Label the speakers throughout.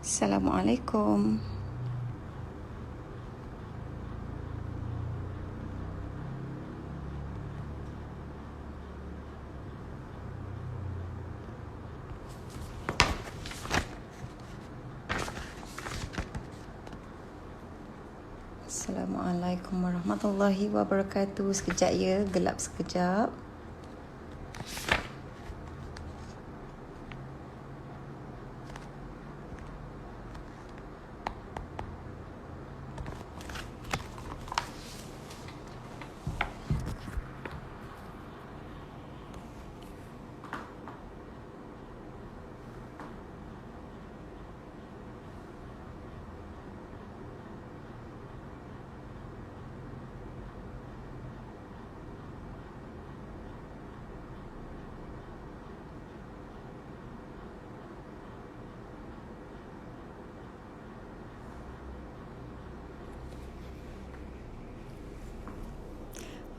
Speaker 1: Assalamualaikum. Assalamualaikum warahmatullahi wabarakatuh. Sekejap ya, gelap sekejap.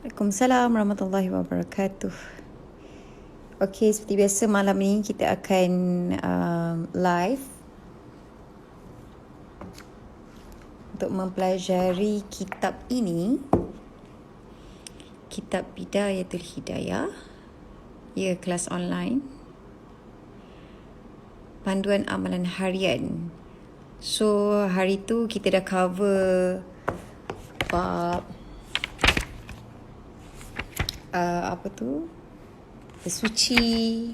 Speaker 1: Waalaikumsalam warahmatullahi wabarakatuh. Okey, seperti biasa malam ni kita akan live untuk mempelajari kitab ini, Kitab Bidayatul Hidayah. Ya, kelas online. Panduan amalan harian. So, hari tu kita dah cover bab apa tu? Bersuci,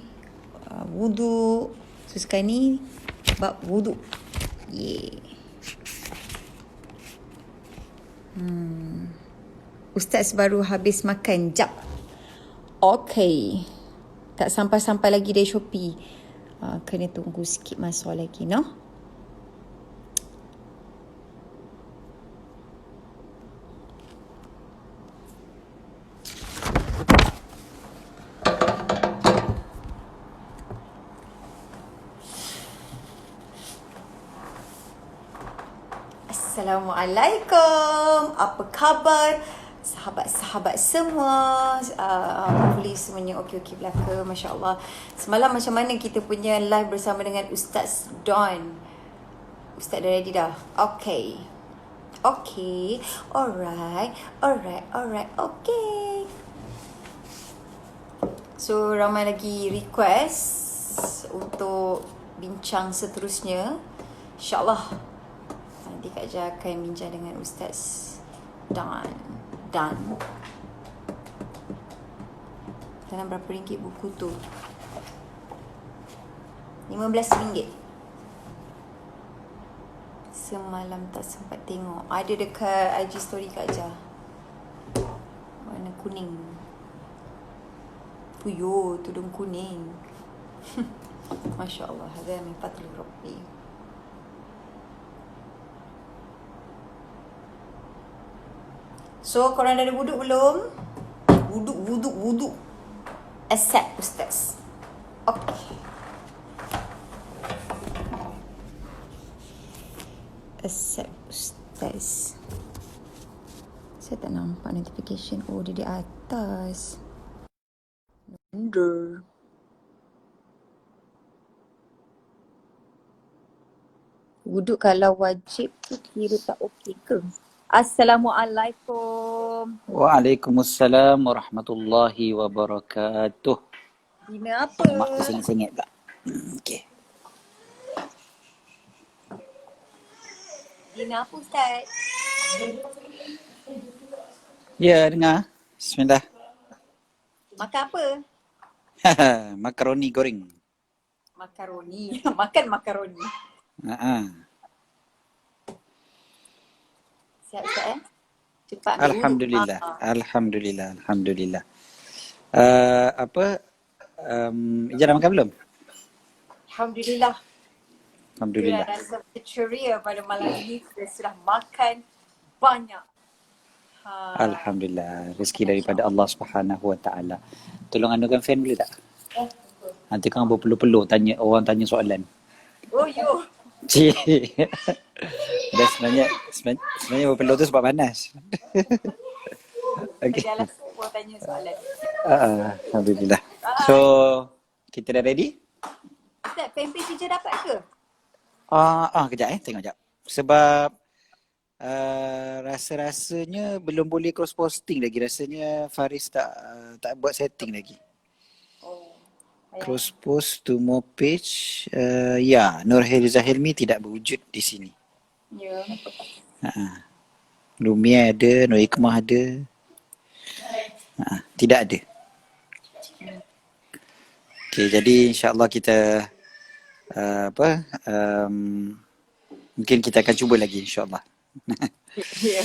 Speaker 1: wuduk. So, sekarang ni bab wuduk. Yeay. Ustaz baru habis makan. Jap. Okey. Tak sampai-sampai lagi dari Shopee. Kena tunggu sikit masuk lagi, no? Assalamualaikum. Apa khabar sahabat-sahabat semua? Hopefully semuanya okey-okey belaka. Masya Allah. Semalam macam mana kita punya live bersama dengan Ustaz Don? Ustaz dah ready dah? Okay. Alright. Okay. So ramai lagi request untuk bincang seterusnya. InsyaAllah nanti Kak Jah akan bincang dengan Ustaz Dan. Dalam berapa ringgit buku tu? RM15. Semalam tak sempat tengok. Ada dekat IG story Kak Jah. Warna kuning. Puyo, tudung kuning. Masya Allah. Hadha min fadli Rabbi. So, korang dah ada wuduk belum? Wuduk. Accept Ustaz. Okay. Accept Ustaz. Saya tak nampak notification. Oh, dia di atas. Wonder. Wuduk kalau wajib tu kira tak okey ke? Assalamualaikum.
Speaker 2: Waalaikumsalam warahmatullahi wabarakatuh.
Speaker 1: Dina apa?
Speaker 2: Mak sengit-sengit tak? Okey.
Speaker 1: Dina apa Ustaz?
Speaker 2: Ya, dengar. Bismillah.
Speaker 1: Makan apa?
Speaker 2: Makaroni goreng.
Speaker 1: Makaroni. Makan makaroni. Siap Ustaz Cepat ambil
Speaker 2: Alhamdulillah.
Speaker 1: wuduk.
Speaker 2: Alhamdulillah. Ijaz dah makan belum?
Speaker 1: Alhamdulillah.
Speaker 2: Alhamdulillah.
Speaker 1: Kita rasa ceria pada malam ini. Kita sudah makan banyak.
Speaker 2: Alhamdulillah. Rezeki daripada Allah Subhanahu Wa Taala. Tolong anukan fan boleh tak? Nanti kan berpeluh-peluh orang tanya soalan.
Speaker 1: Oh yo.
Speaker 2: Cik. Dan sebenarnya berpeluh tu sebab panas. Okey.
Speaker 1: Jalan semua tanya soalan.
Speaker 2: Alhamdulillah. So, kita dah ready?
Speaker 1: Ustaz, fanpage je dapat ke?
Speaker 2: Kejap tengok jap. Sebab rasa-rasanya belum boleh cross posting lagi. Rasanya Faris tak buat setting lagi.
Speaker 1: Oh.
Speaker 2: Cross post to more page. Ya, Nur Heriza Hilmi tidak berwujud di sini.
Speaker 1: Ya.
Speaker 2: Lumia ada, Nur Hikmah ada. Tidak ada. Okey, jadi insya-Allah kita mungkin kita akan cuba lagi insya-Allah.
Speaker 1: Ya.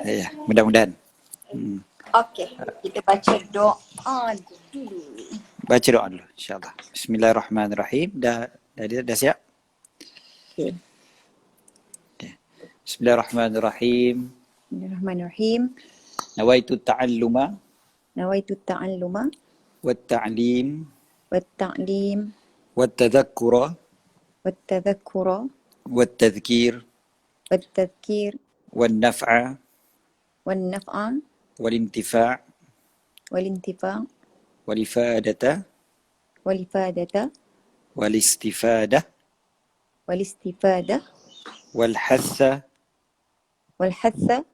Speaker 2: Ya, mudah-mudahan.
Speaker 1: Okey, kita baca doa dulu.
Speaker 2: Baca doa dulu insya-Allah. Bismillahirrahmanirrahim. Dah siap?
Speaker 1: Okey.
Speaker 2: Bismillahirrahmanirrahim.
Speaker 1: Bismillahirrahmanirrahim.
Speaker 2: Nawaitu ta'alluma
Speaker 1: Nawaitu ta'alluma
Speaker 2: wat-ta'lim
Speaker 1: wat-ta'lim
Speaker 2: wat-tadhakkura
Speaker 1: wat-tadhakkura
Speaker 2: wat-tadhkir
Speaker 1: wat-tadhkir
Speaker 2: wan-naf'a
Speaker 1: wan-naf'a
Speaker 2: wal-intifa'
Speaker 1: wal-intifa'
Speaker 2: wal-ifadata
Speaker 1: wal-ifadata
Speaker 2: wal-istifadah
Speaker 1: wal-istifadah
Speaker 2: wal-hatha
Speaker 1: wal-hatha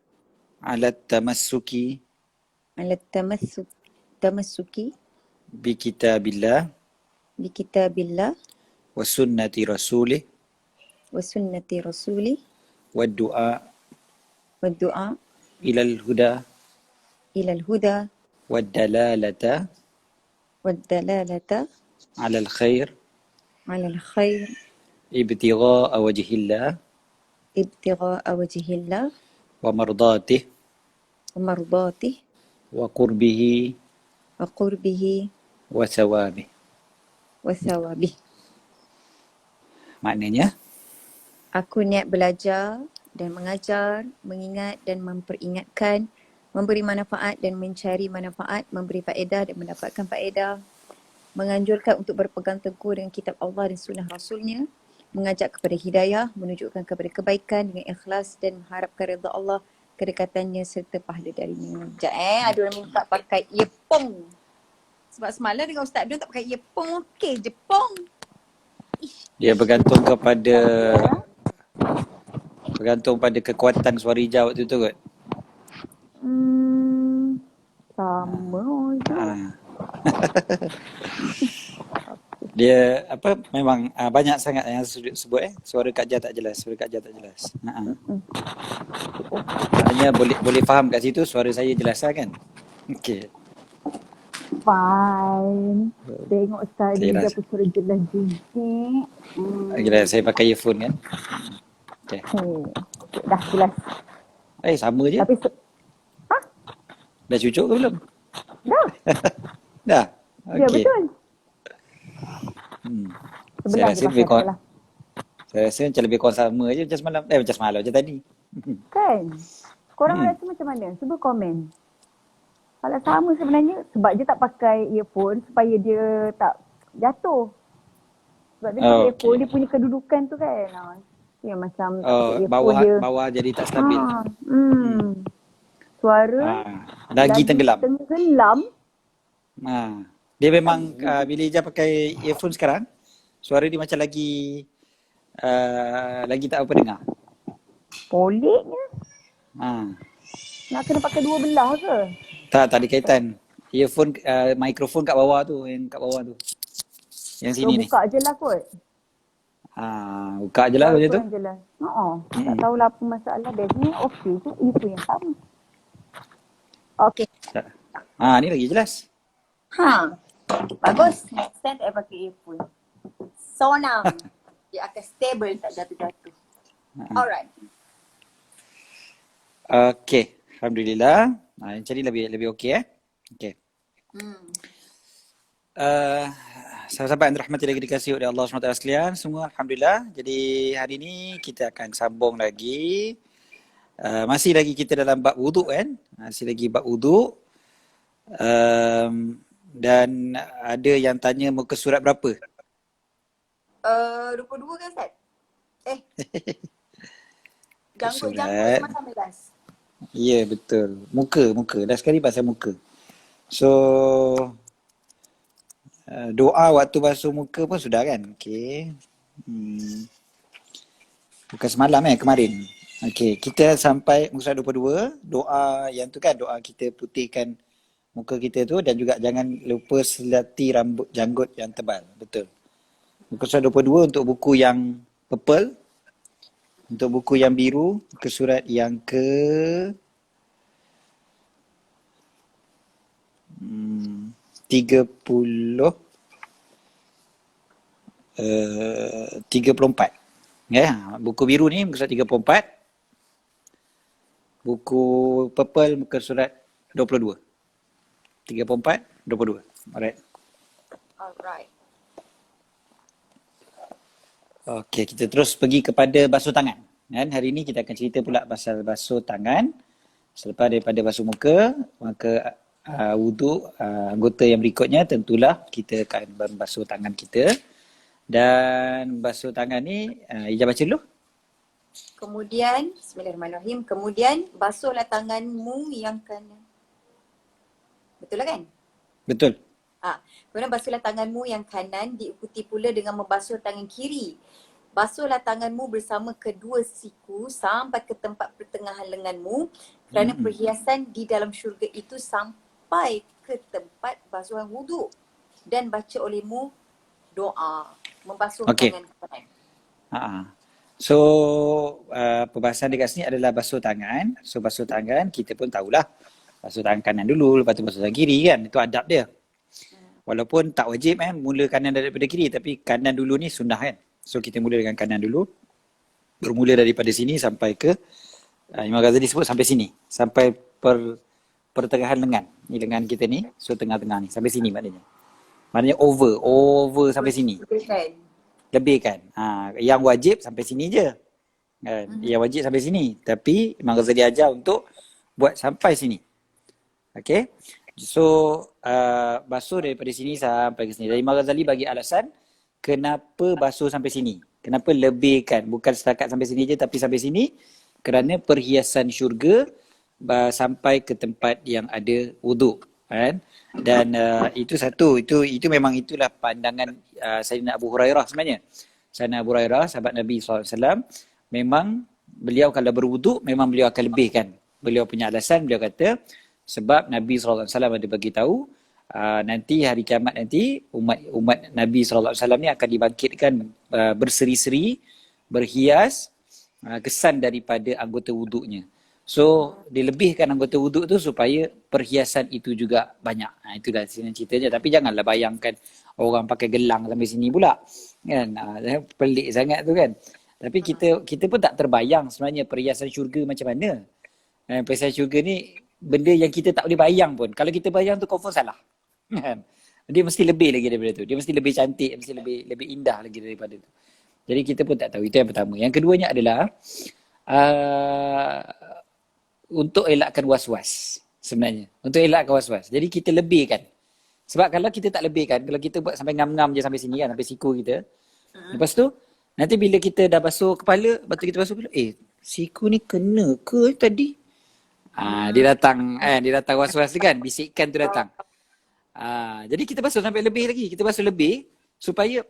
Speaker 2: 'ala at-tamassuki
Speaker 1: ala tamassuki
Speaker 2: bi kitabillah
Speaker 1: bi kitabillah
Speaker 2: wa sunnati rasulih
Speaker 1: wa sunnati rasulih
Speaker 2: wad du'a
Speaker 1: wa du'a
Speaker 2: ilal huda
Speaker 1: ila al-huda
Speaker 2: wad dalalata
Speaker 1: wad dalalata
Speaker 2: 'ala al-khair
Speaker 1: ala al-khair
Speaker 2: ibtigha'a wajhillah
Speaker 1: ibtigha'a wajhillah
Speaker 2: wa mardatih
Speaker 1: wa mardatih
Speaker 2: wa qurbihi
Speaker 1: wa qurbihi
Speaker 2: wa thawabih.
Speaker 1: wa thawabih.
Speaker 2: Maknanya,
Speaker 1: aku niat belajar dan mengajar, mengingat dan memperingatkan, memberi manfaat dan mencari manfaat, memberi faedah dan mendapatkan faedah, menganjurkan untuk berpegang teguh dengan kitab Allah dan sunnah Rasulnya, mengajak kepada hidayah, menunjukkan kepada kebaikan dengan ikhlas dan mengharapkan redha Allah, kedekatannya serta pahala darinya. Sekejap ada orang minta pakai earphone. Sebab semalam dengan Ustaz Abdul tak pakai earphone, okey je pong.
Speaker 2: dia bergantung pada kekuatan suara hijau waktu tu kot.
Speaker 1: Sama je.
Speaker 2: Dia memang banyak sangat yang sebut suara Kak Jah tak jelas, Maknanya boleh faham kat situ suara saya jelas lah kan? Okey.
Speaker 1: Fine. Tengok tadi
Speaker 2: Saya
Speaker 1: dia suara jelas juga.
Speaker 2: Gila, saya pakai earphone kan. Okey.
Speaker 1: Dah jelas.
Speaker 2: Sama je.
Speaker 1: Tapi
Speaker 2: Dah cucuk ke belum?
Speaker 1: dah.
Speaker 2: Dah.
Speaker 1: Ya
Speaker 2: Okey.
Speaker 1: betul.
Speaker 2: Saya rasa lebih
Speaker 1: lah.
Speaker 2: Saya rasa macam lebih kurang sama je macam semalam. Macam tadi.
Speaker 1: Kan? Korang rasa macam mana? Cuba komen. Kalau sama sebenarnya sebab dia tak pakai earphone supaya dia tak jatuh. Sebab dia pakai earphone, dia punya kedudukan tu kan. Dia macam
Speaker 2: bawah jadi tak stabil.
Speaker 1: Suara
Speaker 2: lagi tenggelam. Dia memang bila Ija pakai earphone sekarang, suara dia macam lagi tak apa dengar.
Speaker 1: Poliknya. Nak kena pakai dua belah ke?
Speaker 2: Tak ada kaitan. Earphone, mikrofon kat bawah tu, yang kat bawah tu. Yang sini ni.
Speaker 1: Buka je lah kot.
Speaker 2: Buka je lah macam tu.
Speaker 1: Tak tahulah apa masalah. Biasanya okey je, itu yang sama. Okey.
Speaker 2: Ni lagi jelas.
Speaker 1: Bagus. Next time tak pakai earphone. Sonam. Dia akan stable, tak jatuh-jatuh. Alright.
Speaker 2: Okey. Alhamdulillah. Macam ni lebih okey Okey. Sahabat-sahabat yang dirahmati lagi dikasihi oleh Allah SWT sekalian semua, Alhamdulillah. Jadi hari ni kita akan sambung lagi. Masih lagi kita dalam bab wuduk kan. Masih lagi bab wuduk. Dan ada yang tanya muka surat berapa?
Speaker 1: 22 kan Ustaz? Janggut macam belas.
Speaker 2: Ya, betul. Muka. Dah sekali pasal muka. So, doa waktu basuh muka pun sudah kan? Okey. Bukan semalam kemarin. Okey, kita sampai muka surat 22, doa yang tu kan, doa kita putihkan muka kita tu dan juga jangan lupa selati rambut janggut yang tebal. Betul. Muka surat 22 untuk buku yang purple, untuk buku yang biru, muka surat yang ke 30 34. Ya, buku biru ni muka surat 34. Buku purple muka surat 22. 34, 22. Alright.
Speaker 1: Alright.
Speaker 2: Okey, kita terus pergi kepada basuh tangan. Dan hari ini kita akan cerita pula pasal basuh tangan. Selepas daripada basuh muka, maka wuduk anggota yang berikutnya tentulah kita akan membasuh tangan kita. Dan basuh tangan ni, Ijaz baca dulu.
Speaker 1: Kemudian, bismillahirrahmanirrahim. Kemudian, basuhlah tanganmu yang kanan. Betul lah kan?
Speaker 2: Betul.
Speaker 1: Kemudian basuhlah tanganmu yang kanan diikuti pula dengan membasuh tangan kiri. Basuhlah tanganmu bersama kedua siku sampai ke tempat pertengahan lenganmu kerana perhiasan di dalam syurga itu sampai ke tempat basuhan wuduk dan baca olehmu doa membasuh tangan kanan.
Speaker 2: So, perbahasan dekat sini adalah basuh tangan. So, basuh tangan kita pun tahulah. Basuh tangan kanan dulu, lepas tu basuh tangan kiri kan. Itu adab dia. Walaupun tak wajib mula kanan daripada kiri, tapi kanan dulu ni sunnah kan. So, kita mula dengan kanan dulu. Bermula daripada sini sampai ke Imam Ghazali sebut sampai sini. Sampai pertengahan lengan. Ni lengan kita ni. So, tengah-tengah ni. Sampai sini maknanya. Maknanya over sampai sini. Lebihkan. Yang wajib sampai sini je. Yang wajib sampai sini. Tapi Imam Ghazali ajar untuk buat sampai sini. Okay. So, basuh daripada sini sampai ke sini. Dan Imam Ghazali bagi alasan kenapa basuh sampai sini. Kenapa lebihkan. Bukan setakat sampai sini je tapi sampai sini. Kerana perhiasan syurga sampai ke tempat yang ada wuduk. Kan? Dan itu satu. Itu memang itulah pandangan Sayyidina Abu Hurairah sebenarnya. Sayyidina Abu Hurairah, sahabat Nabi SAW. Memang beliau kalau berwuduk, memang beliau akan lebihkan. Beliau punya alasan, beliau kata, sebab Nabi SAW ada bagi tahu nanti hari kiamat nanti umat Nabi SAW ni akan dibangkitkan berseri-seri, berhias, kesan daripada anggota wuduknya. So, dilebihkan anggota wuduk tu supaya perhiasan itu juga banyak. Itu dah sini ceritanya. Tapi janganlah bayangkan orang pakai gelang sampai sini pula. Kan? Pelik sangat tu kan. Tapi kita pun tak terbayang sebenarnya perhiasan syurga macam mana. Perhiasan syurga ni benda yang kita tak boleh bayang pun. Kalau kita bayang tu confirm salah. Dia mesti lebih lagi daripada tu. Dia mesti lebih cantik, mesti lebih indah lagi daripada tu. Jadi kita pun tak tahu. Itu yang pertama. Yang keduanya adalah untuk elakkan was-was sebenarnya. Untuk elakkan was-was. Jadi kita lebihkan. Sebab kalau kita tak lebihkan, kalau kita buat sampai ngam-ngam je sampai sini kan, sampai siku kita. Lepas tu, nanti bila kita dah basuh kepala, lepas tu kita basuh kepala, siku ni kena ke tadi? Dia datang was-was kan, bisikan tu datang. Jadi kita basuh sampai lebih lagi. Kita basuh lebih supaya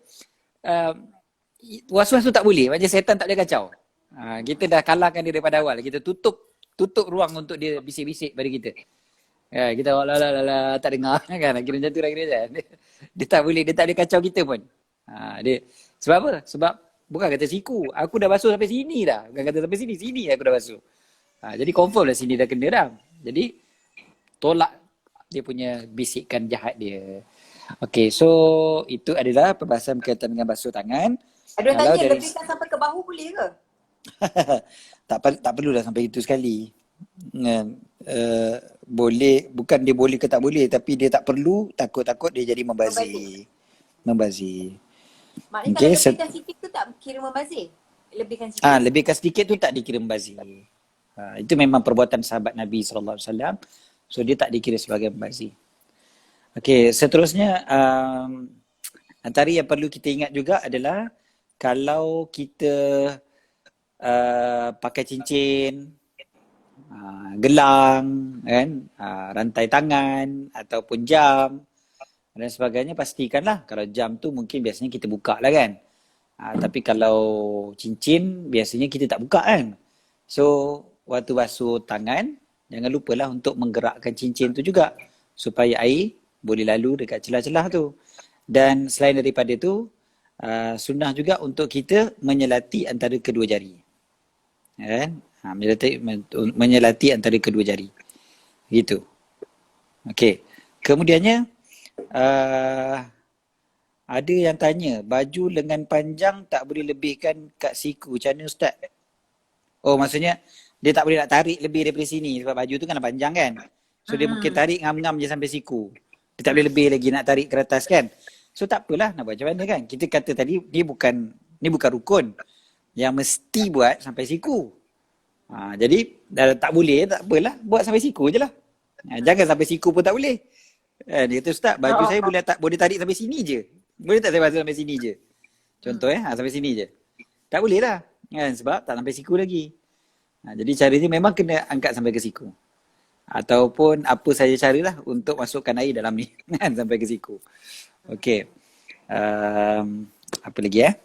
Speaker 2: was-was tu tak boleh. Macam setan tak boleh kacau. Kita dah kalahkan dia daripada awal. Kita tutup ruang untuk dia bisik-bisik pada kita. Kita tak dengar kan. Kira macam tu lah kira kan. Dia tak boleh kacau kita pun. Sebab apa? Sebab bukan kata siku. Aku dah basuh sampai sini dah. Bukan kata sampai sini aku dah basuh. Jadi confirm lah sini dah kena dah. Jadi tolak dia punya bisikan jahat dia. Okay, so itu adalah perbahasan berkaitan dengan basuh tangan.
Speaker 1: Ada orang tanya, lebihkan sampai ke bahu boleh ke?
Speaker 2: tak perlulah sampai itu sekali. Boleh, bukan dia boleh ke tak boleh, tapi dia tak perlu, takut-takut dia jadi membazir.
Speaker 1: Maknanya kalau lebihkan sikit tu tak kira membazir? Lebihkan sikit?
Speaker 2: Lebihkan sedikit tu tak dikira membazir. Itu memang perbuatan sahabat Nabi SAW. So dia tak dikira sebagai membazir. Okey, seterusnya antara yang perlu kita ingat juga adalah kalau kita pakai cincin, gelang, kan, rantai tangan ataupun jam dan sebagainya, pastikanlah kalau jam tu mungkin biasanya kita buka lah kan. Tapi kalau cincin biasanya kita tak buka kan. So waktu basuh tangan, jangan lupalah untuk menggerakkan cincin tu juga supaya air boleh lalu dekat celah-celah tu. Dan selain daripada tu, sunnah juga untuk kita menyelati antara kedua jari. Kan? Menyelati antara kedua jari. Gitu. Okey. Kemudiannya, ada yang tanya, baju lengan panjang tak boleh lebihkan kat siku. Macam mana Ustaz? Oh, maksudnya dia tak boleh nak tarik lebih daripada sini sebab baju tu kan panjang kan. So dia mungkin tarik ngam-ngam je sampai siku. Dia tak boleh lebih lagi nak tarik ke atas kan. So tak apalah nak buat macam mana kan. Kita kata tadi ni bukan rukun yang mesti buat sampai siku. Jadi dah tak boleh tak apalah, buat sampai siku je lah. Jangan sampai siku pun tak boleh. Dia kata Ustaz, baju saya boleh tarik sampai sini je. Boleh tak saya basuh sampai sini je? Contoh sampai sini je. Tak boleh lah. Kan? Sebab tak sampai siku lagi. Jadi caranya memang kena angkat sampai ke siku. Ataupun apa saja caralah untuk masukkan air dalam ni. Kan? Sampai ke siku. Okey. Apa lagi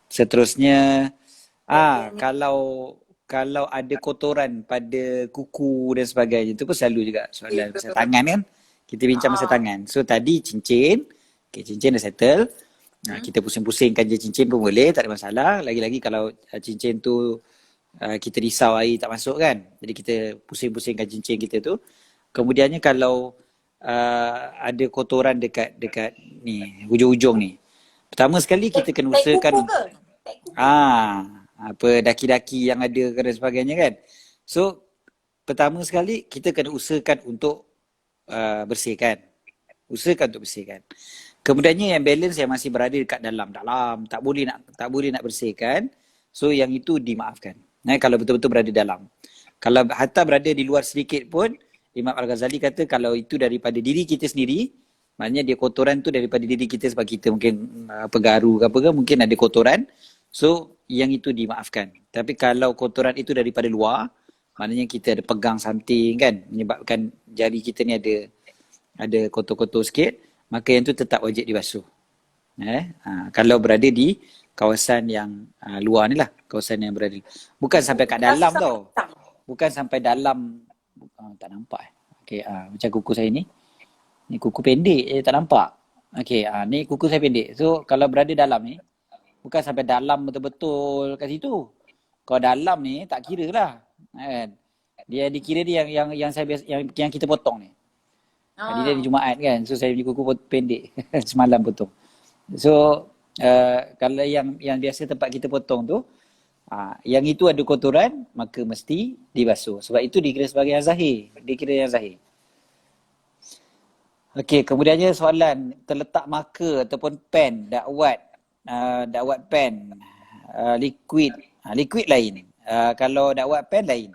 Speaker 2: Seterusnya. Kalau ada kotoran pada kuku dan sebagainya. Itu pun selalu juga soalan pasal tangan kan. Kita bincang pasal tangan. So tadi cincin. Okay, cincin dah settle. Kita pusing-pusingkan je cincin pun boleh. Tak ada masalah. Lagi-lagi kalau cincin tu kita risau air tak masuk kan. Jadi kita pusing-pusingkan cincin kita tu. Kemudiannya kalau ada kotoran dekat ni, hujung-hujung ni. Pertama sekali kita kena usahakan. Apa daki-daki yang ada dan sebagainya kan. So pertama sekali kita kena usahakan untuk bersihkan. Usahakan untuk bersihkan. Kemudiannya yang balance yang masih berada dekat dalam tak boleh nak bersihkan. So yang itu dimaafkan. Kalau betul-betul berada dalam. Kalau hatta berada di luar sedikit pun, Imam Al-Ghazali kata kalau itu daripada diri kita sendiri, maknanya dia kotoran tu daripada diri kita sebab kita mungkin pegaru ke apa ke, mungkin ada kotoran. So yang itu dimaafkan. Tapi kalau kotoran itu daripada luar, maknanya kita ada pegang something kan, menyebabkan jari kita ni ada kotor-kotor sikit, maka yang tu tetap wajib dibasuh. Kalau berada di kawasan yang luar ni lah, kawasan yang berada. Bukan sampai kat dalam tau. Bukan sampai dalam. Tak nampak Okay, macam kuku saya ni. Ni kuku pendek tak nampak. Okay, ni kuku saya pendek. So kalau berada dalam ni, bukan sampai dalam betul-betul kat situ. Kalau dalam ni tak kira lah. Dia dikira dia yang saya biasa, yang kita potong ni. Dia hari Jumaat kan. So saya punya kuku pendek. Semalam potong. So kalau yang biasa tempat kita potong tu, yang itu ada kotoran, maka mesti dibasuh. Sebab itu dikira sebagai yang zahir. Dikira yang zahir. Okey, kemudiannya soalan terletak marker ataupun pen, dakwat pen, liquid. Liquid lain. Kalau dakwat pen lain.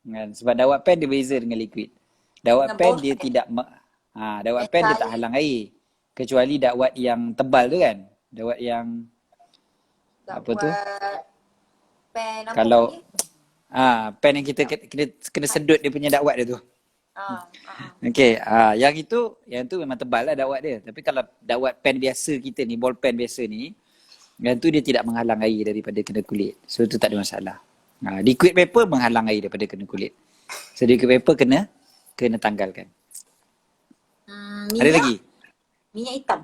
Speaker 2: Sebab dakwat pen dia beza dengan liquid. Dakwat pen dia tidak dakwat pen dia tak halang air. Kecuali dakwat yang tebal tu kan. Dakwat yang apa tu? Pen apa kalau pen yang kita kena sedut dia punya dakwat dia tu. Okey, yang itu memang tebal lah dakwat dia. Tapi kalau dakwat pen biasa kita ni, ball pen biasa ni, yang tu dia tidak menghalang air daripada kena kulit. So itu tak ada masalah. Liquid paper menghalang air daripada kena kulit. So liquid paper kena tanggalkan. Ada lagi?
Speaker 1: Minyak hitam.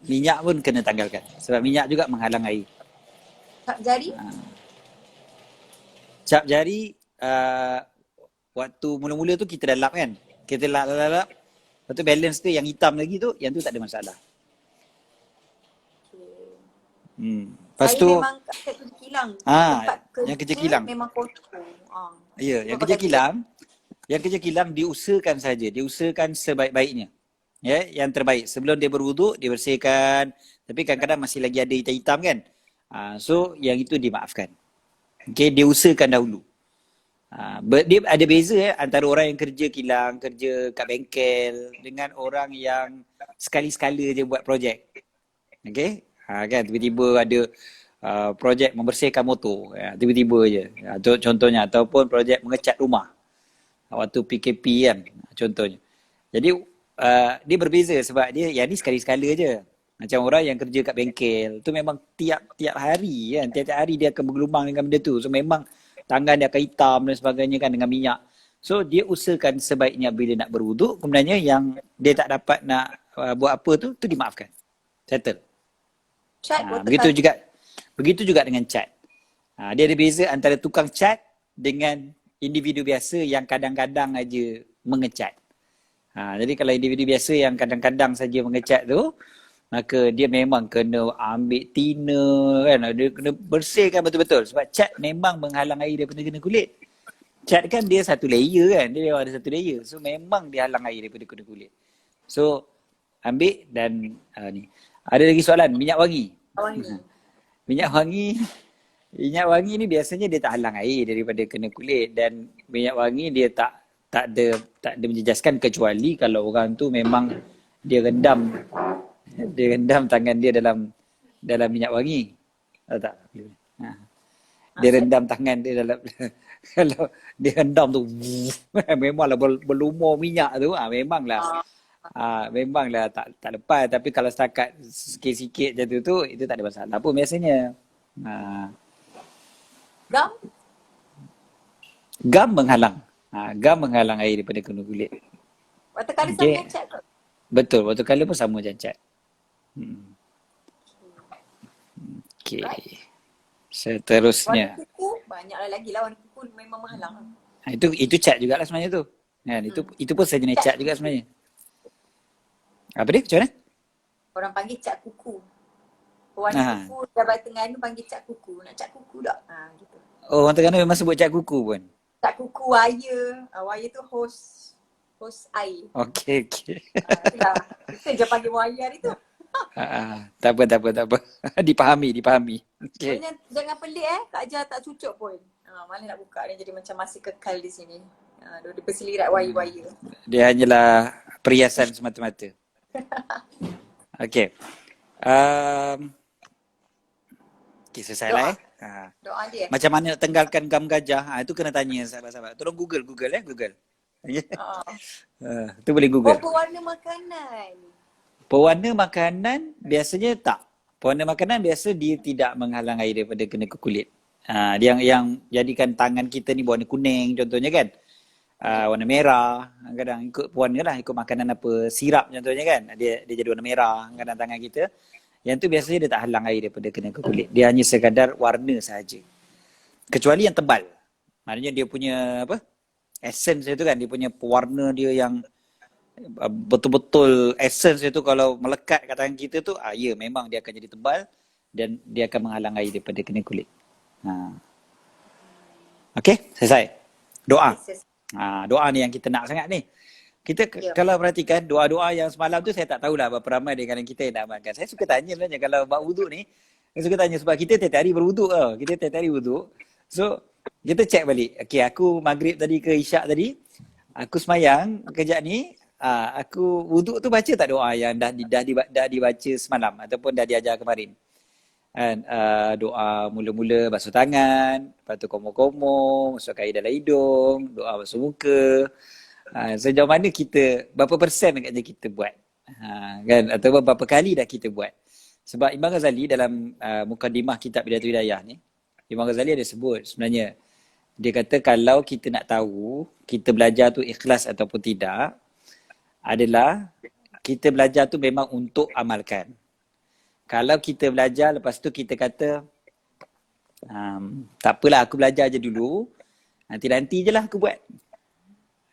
Speaker 2: Minyak pun kena tanggalkan. Sebab minyak juga menghalang air.
Speaker 1: Cap jari?
Speaker 2: Cap jari, waktu mula-mula tu kita dah lap kan. Kita lap. Lepas tu balance tu yang hitam lagi tu, yang tu tak ada masalah. Lepas
Speaker 1: saya
Speaker 2: tu
Speaker 1: memang kat kerja kilang. Tempat kerja
Speaker 2: yang kerja kilang
Speaker 1: memang kotor.
Speaker 2: Ya, yang kerja kilang diusahakan saja. Diusahakan sebaik-baiknya. Ya, yang terbaik. Sebelum dia berwuduk, dia bersihkan. Tapi kadang-kadang masih lagi ada hitam-hitam kan. So yang itu dimaafkan. Okay, dia usahakan dahulu. Dia ada beza antara orang yang kerja kilang, kerja kat bengkel dengan orang yang sekali-sekala je buat projek. Okay, kan tiba-tiba ada projek membersihkan motor, tiba-tiba je. Contohnya, ataupun projek mengecat rumah waktu PKP kan, contohnya. Jadi dia berbeza sebab dia yang ni sekali-sekala je. Macam orang yang kerja kat bengkel tu memang tiap hari kan, tiap-tiap hari dia akan bergelumang dengan benda tu. So memang tangan dia akan hitam dan sebagainya kan dengan minyak. So dia usahakan sebaiknya bila nak berwuduk, kemudiannya yang dia tak dapat nak buat apa tu dimaafkan. Settle.
Speaker 1: Cat
Speaker 2: Begitu
Speaker 1: watercolor.
Speaker 2: juga begitu juga dengan cat. Dia ada beza antara tukang cat dengan individu biasa yang kadang-kadang aja mengecat. Jadi kalau individu biasa yang kadang-kadang saja mengecat tu, maka dia memang kena ambil tina kan, dia kena bersihkan betul-betul sebab cat memang menghalang air daripada kena kulit. Cat kan dia satu layer kan, dia memang ada satu layer. So memang dia halang air daripada kena kulit. So ambil dan ni. Ada lagi soalan, minyak wangi.
Speaker 1: Wangi.
Speaker 2: Minyak wangi ni biasanya dia tak halang air daripada kena kulit, dan minyak wangi dia tak ada menjejaskan kecuali kalau orang tu memang dia rendam tangan dia dalam minyak wangi. Tahu tak? Dia rendam tangan dia dalam kalau dia rendam tu memanglah berlumur minyak tu, memanglah tak lepas. Tapi kalau setakat sikit-sikit macam tu itu tak ada masalah pun biasanya.
Speaker 1: Gam?
Speaker 2: Gam menghalang air daripada kena kulit.
Speaker 1: Watercolor sama dengan cat ke?
Speaker 2: Betul, watercolor pun sama macam cat. Okay.
Speaker 1: Right.
Speaker 2: Seterusnya.
Speaker 1: Warna kuku, banyaklah lagi lah warna kuku memang menghalang.
Speaker 2: Itu cat jugalah sebenarnya tu. Kan, itu pun sejenis cat juga sebenarnya. Apa dia? Macam mana?
Speaker 1: Orang panggil cat kuku. Warna kuku Jabatan Terengganu panggil cat kuku. Nak cat kuku tak? Gitu.
Speaker 2: Oh, orang Terengganu memang sebut cat kuku pun.
Speaker 1: Cat kuku wire. Wire tu hose air.
Speaker 2: Okey.
Speaker 1: Kita je panggil wire hari tu.
Speaker 2: Tak apa. Dipahami. Okay.
Speaker 1: Jangan pelik Kak Ajar tak cucuk pun. Mana nak buka dia jadi macam masih kekal di sini. Dia berselirat wire-wire.
Speaker 2: Dia hanyalah perhiasan semata-mata. Okey. Okay, selesai lah
Speaker 1: Doa dia.
Speaker 2: Macam mana nak tanggalkan gam gajah? Itu kena tanya sahabat-sahabat. Tolong Google. Google. Itu boleh Google.
Speaker 1: Pewarna makanan.
Speaker 2: Pewarna makanan biasanya tak. Pewarna makanan biasa dia tidak menghalang air daripada kena ke kulit. Dia yang jadikan tangan kita ni berwarna kuning contohnya kan. Warna merah, kadang ikut pewarna lah, ikut makanan apa, sirap contohnya kan. Dia jadi warna merah kadang tangan kita. Yang tu biasanya dia tak halang air daripada kena ke kulit. Dia hanya sekadar warna sahaja. Kecuali yang tebal. Maknanya dia punya apa? Essence dia tu kan, dia punya pewarna dia yang betul-betul essence dia tu kalau melekat kat tangan kita tu, ya memang dia akan jadi tebal dan dia akan menghalang air daripada kena kulit. Okey, selesai. Doa. Doa ni yang kita nak sangat ni. Kita kalau perhatikan doa-doa yang semalam tu saya tak tahulah berapa ramai di kalangan kita yang nak amalkan. Saya suka tanya sebenarnya kalau buat wuduk ni, saya suka tanya sebab kita tiap hari berwuduk tau. Kita tiap hari wuduk. So, kita check balik. Okey, aku maghrib tadi ke isyak tadi, aku semayang kejap ni, aku wuduk tu baca tak doa yang dah dibaca semalam ataupun dah diajar kemarin. And, doa mula-mula basuh tangan, lepas tu komo-komo, masuk air dalam hidung, doa basuh muka. Sejauh mana kita, berapa persen agaknya kita buat, kan? Atau berapa kali dah kita buat. Sebab Imam Ghazali dalam Mukadimah Kitab Bidayatul Hidayah ni, Imam Ghazali ada sebut sebenarnya, dia kata kalau kita nak tahu kita belajar tu ikhlas ataupun tidak, adalah kita belajar tu memang untuk amalkan. Kalau kita belajar lepas tu kita kata tak apalah aku belajar je dulu, nanti-nanti je lah aku buat.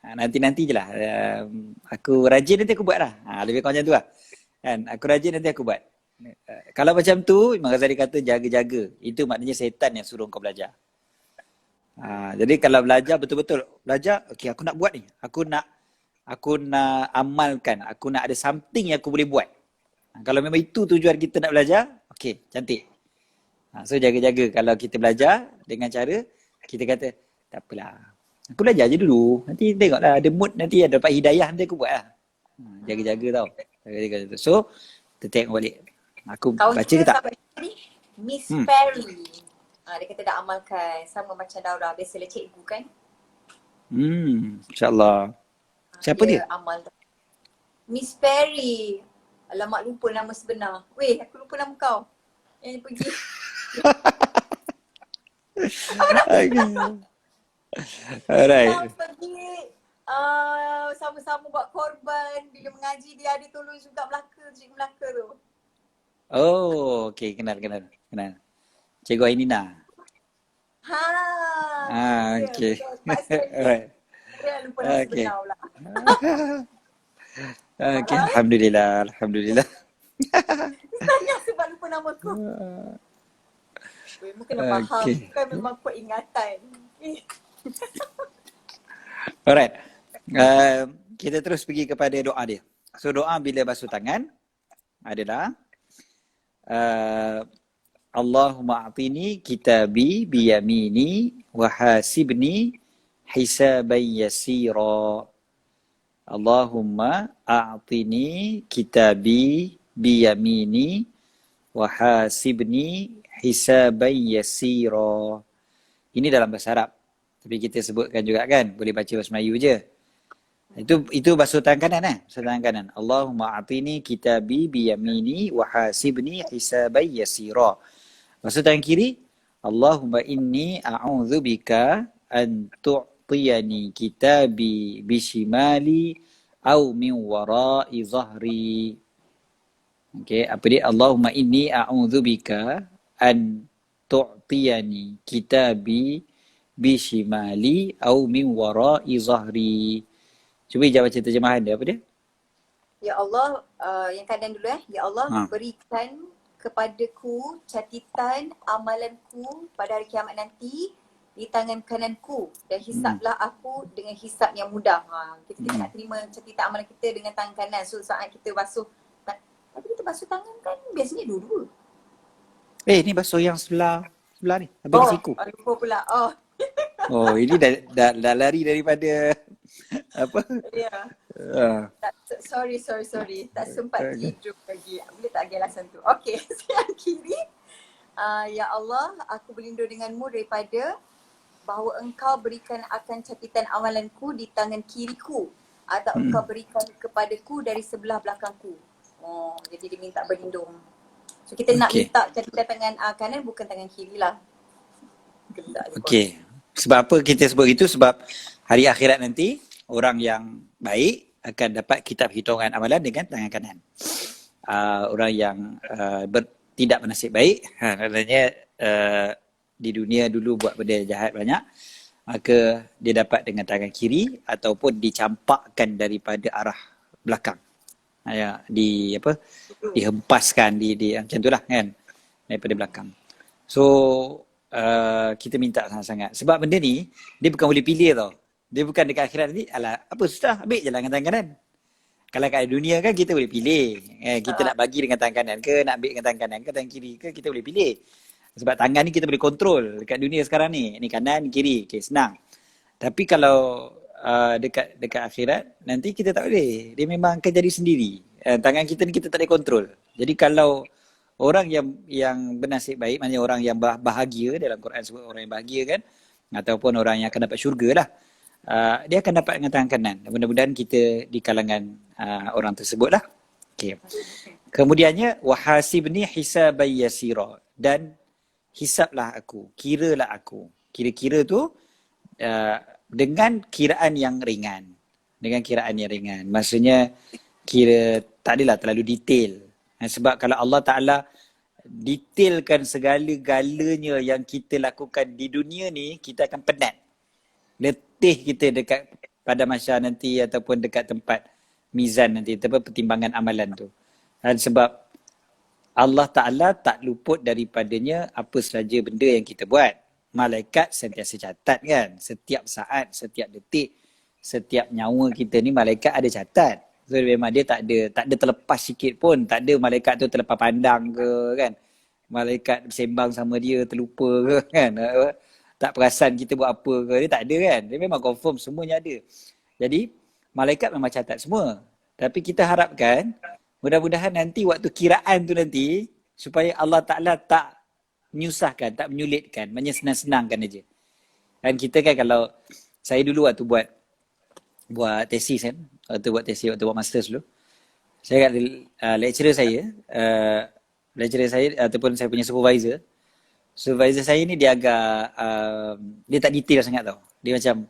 Speaker 2: Nanti-nanti je lah. Aku rajin nanti aku buat lah. Lebih kurang macam tu lah. Kan? Aku rajin nanti aku buat. Kalau macam tu, Imam Ghazali kata jaga-jaga. Itu maknanya setan yang suruh kau belajar. Jadi kalau belajar betul-betul, belajar, okay aku nak buat ni. Aku nak amalkan. Aku nak ada something yang aku boleh buat. Kalau memang itu tujuan kita nak belajar, okay, cantik. So jaga-jaga kalau kita belajar dengan cara, kita kata, tak apalah. Aku belajar je dulu. Nanti tengoklah ada mood, nanti ada dapat hidayah, nanti aku buat lah. Jaga-jaga tau. Jaga-jaga. So, kita tengok balik. Aku baca ke tak?
Speaker 1: Miss Perry. Dia kata dah amalkan. Sama macam Daura. Biasalah cikgu kan?
Speaker 2: InsyaAllah. Siapa dia?
Speaker 1: Amal. Miss Perry. Alamak, lupa nama sebenar. Weh, aku lupa nama kau. Yang pergi.
Speaker 2: Okay. Alright.
Speaker 1: Yang pergi sama-sama buat korban. Bila mengaji dia ada tolong juga Melaka, Cikgu Melaka tu.
Speaker 2: Oh, okay. Kenal. Cikgu Ainina.
Speaker 1: Ha, dia.
Speaker 2: Okay.
Speaker 1: Betul. Pak Stanley.
Speaker 2: Alright.
Speaker 1: Dia lupa nama
Speaker 2: Okay.
Speaker 1: sebenar pula.
Speaker 2: Okay. Alhamdulillah.
Speaker 1: Tanya sebab lupa nama aku. Memang kena faham.
Speaker 2: Okay.
Speaker 1: Bukan memang kuat ingatan.
Speaker 2: Alright. Kita terus pergi kepada doa dia. So doa bila basuh tangan adalah Allahumma a'tini kitabi biyamini wa hasibni hisaban yasira. Allahumma a'tini kitabi biyamini wa hasibni hisaban yasira. Ini dalam bahasa Arab. Tapi kita sebutkan juga kan, boleh baca bahasa Melayu je. Itu basuh tangan kanan basuh tangan kanan. Allahumma a'tini kitabi biyamini wa hasibni hisaban yasira. Basuh tangan kiri, Allahumma inni a'udzubika an tu'tiyani kitabi bishimali au min wara'i zahri. Okey, apa dia? Allahumma inni a'udzubika an tu'tiyani kitabi bishimali au min wara'i zahri. Cuba Ijaz baca terjemahan dia, apa dia?
Speaker 1: Ya Allah, yang kanan dulu Ya Allah, berikan kepadaku catatan amalanku pada hari kiamat nanti di tangan kananku dan hisaplah aku dengan hisap yang mudah. Kita nak terima catatan amalan kita dengan tangan kanan. So saat kita basuh, tapi kita basuh tangan kan biasanya dua-dua.
Speaker 2: Ni basuh yang sebelah ni, habis siku.
Speaker 1: Lupa pula.
Speaker 2: Oh, ini dah lari daripada apa?
Speaker 1: Ya. Sorry. Tak sempat tidur lagi. Boleh tak agak alasan tu? Okey, yang kiri. Ya Allah, aku berlindung denganmu daripada bahawa engkau berikan akan catatan amalanku di tangan kiriku atau engkau berikan kepadaku dari sebelah belakangku. Jadi dia minta berlindung. So kita nak minta catatan tangan kanan, bukan tangan kiri lah.
Speaker 2: Okey. Sebab apa kita sebut itu? Sebab hari akhirat nanti orang yang baik akan dapat kitab hitungan amalan dengan tangan kanan. Orang yang tidak bernasib baik, katanya di dunia dulu buat benda jahat banyak, maka dia dapat dengan tangan kiri ataupun dicampakkan daripada arah belakang. Dihempaskan macam itulah kan, daripada belakang. So kita minta sangat-sangat. Sebab benda ni dia bukan boleh pilih tau. Dia bukan dekat akhirat nanti, alah apa susah, ambil je lah dengan tangan kanan. Kalau kat dunia kan kita boleh pilih. Kita nak bagi dengan tangan kanan ke, nak ambil dengan tangan kanan ke, tangan kiri ke, kita boleh pilih. Sebab tangan ni kita boleh kontrol dekat dunia sekarang ni. Ni kanan, kiri, okay, senang. Tapi kalau dekat akhirat, nanti kita tak boleh. Dia memang akan jadi sendiri. Tangan kita ni kita tak boleh kontrol. Jadi kalau orang yang bernasib baik, maknanya orang yang bahagia, dalam Quran sebut orang yang bahagia kan, ataupun orang yang akan dapat syurga lah, dia akan dapat dengan tangan kanan. Mudah-mudahan kita di kalangan orang tersebut lah. Okay. Kemudiannya, wahasibni hisaban yasira, dan hisablah aku, kiralah aku. Kira-kira tu dengan kiraan yang ringan. Maksudnya kira tak adalah terlalu detail. Sebab kalau Allah Ta'ala detailkan segala-galanya yang kita lakukan di dunia ni, kita akan penat. Letih kita dekat pada masa nanti ataupun dekat tempat mizan nanti, tempat pertimbangan amalan tu. Dan sebab Allah Ta'ala tak luput daripadanya apa sahaja benda yang kita buat. Malaikat sentiasa catat kan. Setiap saat, setiap detik, setiap nyawa kita ni malaikat ada catat. So memang dia tak ada terlepas sikit pun. Tak ada malaikat tu terlepas pandang ke kan. Malaikat bersembang sama dia terlupa ke kan. Tak perasan kita buat apa ke. Dia tak ada kan. Dia memang confirm semuanya ada. Jadi malaikat memang catat semua. Tapi kita harapkan mudah-mudahan nanti waktu kiraan tu nanti supaya Allah Ta'ala tak menyusahkan, tak menyulitkan. Maksudnya senang-senangkan aja. Dan kita kan kalau saya dulu waktu buat tesis kan. Waktu buat masters dulu. Saya kat lecturer saya ataupun saya punya supervisor saya ni dia agak dia tak detail sangat tau. Dia macam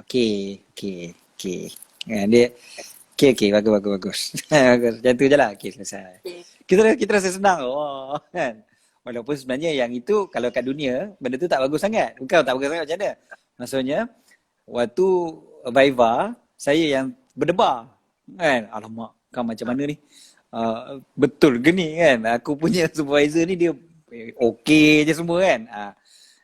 Speaker 2: okey. Dia okey bagus. Bagus. Macam tu je lah. Okey selesai.
Speaker 1: Okay.
Speaker 2: Kita rasa senang. Wah, kan. Walaupun sebenarnya yang itu kalau kat dunia benda tu tak bagus sangat. Bukan tak bagus sangat macam mana? Maksudnya waktu Viva saya yang berdebar kan. Alamak, kau macam mana ni? Betul ke ni kan? Aku punya supervisor ni dia okey je semua kan.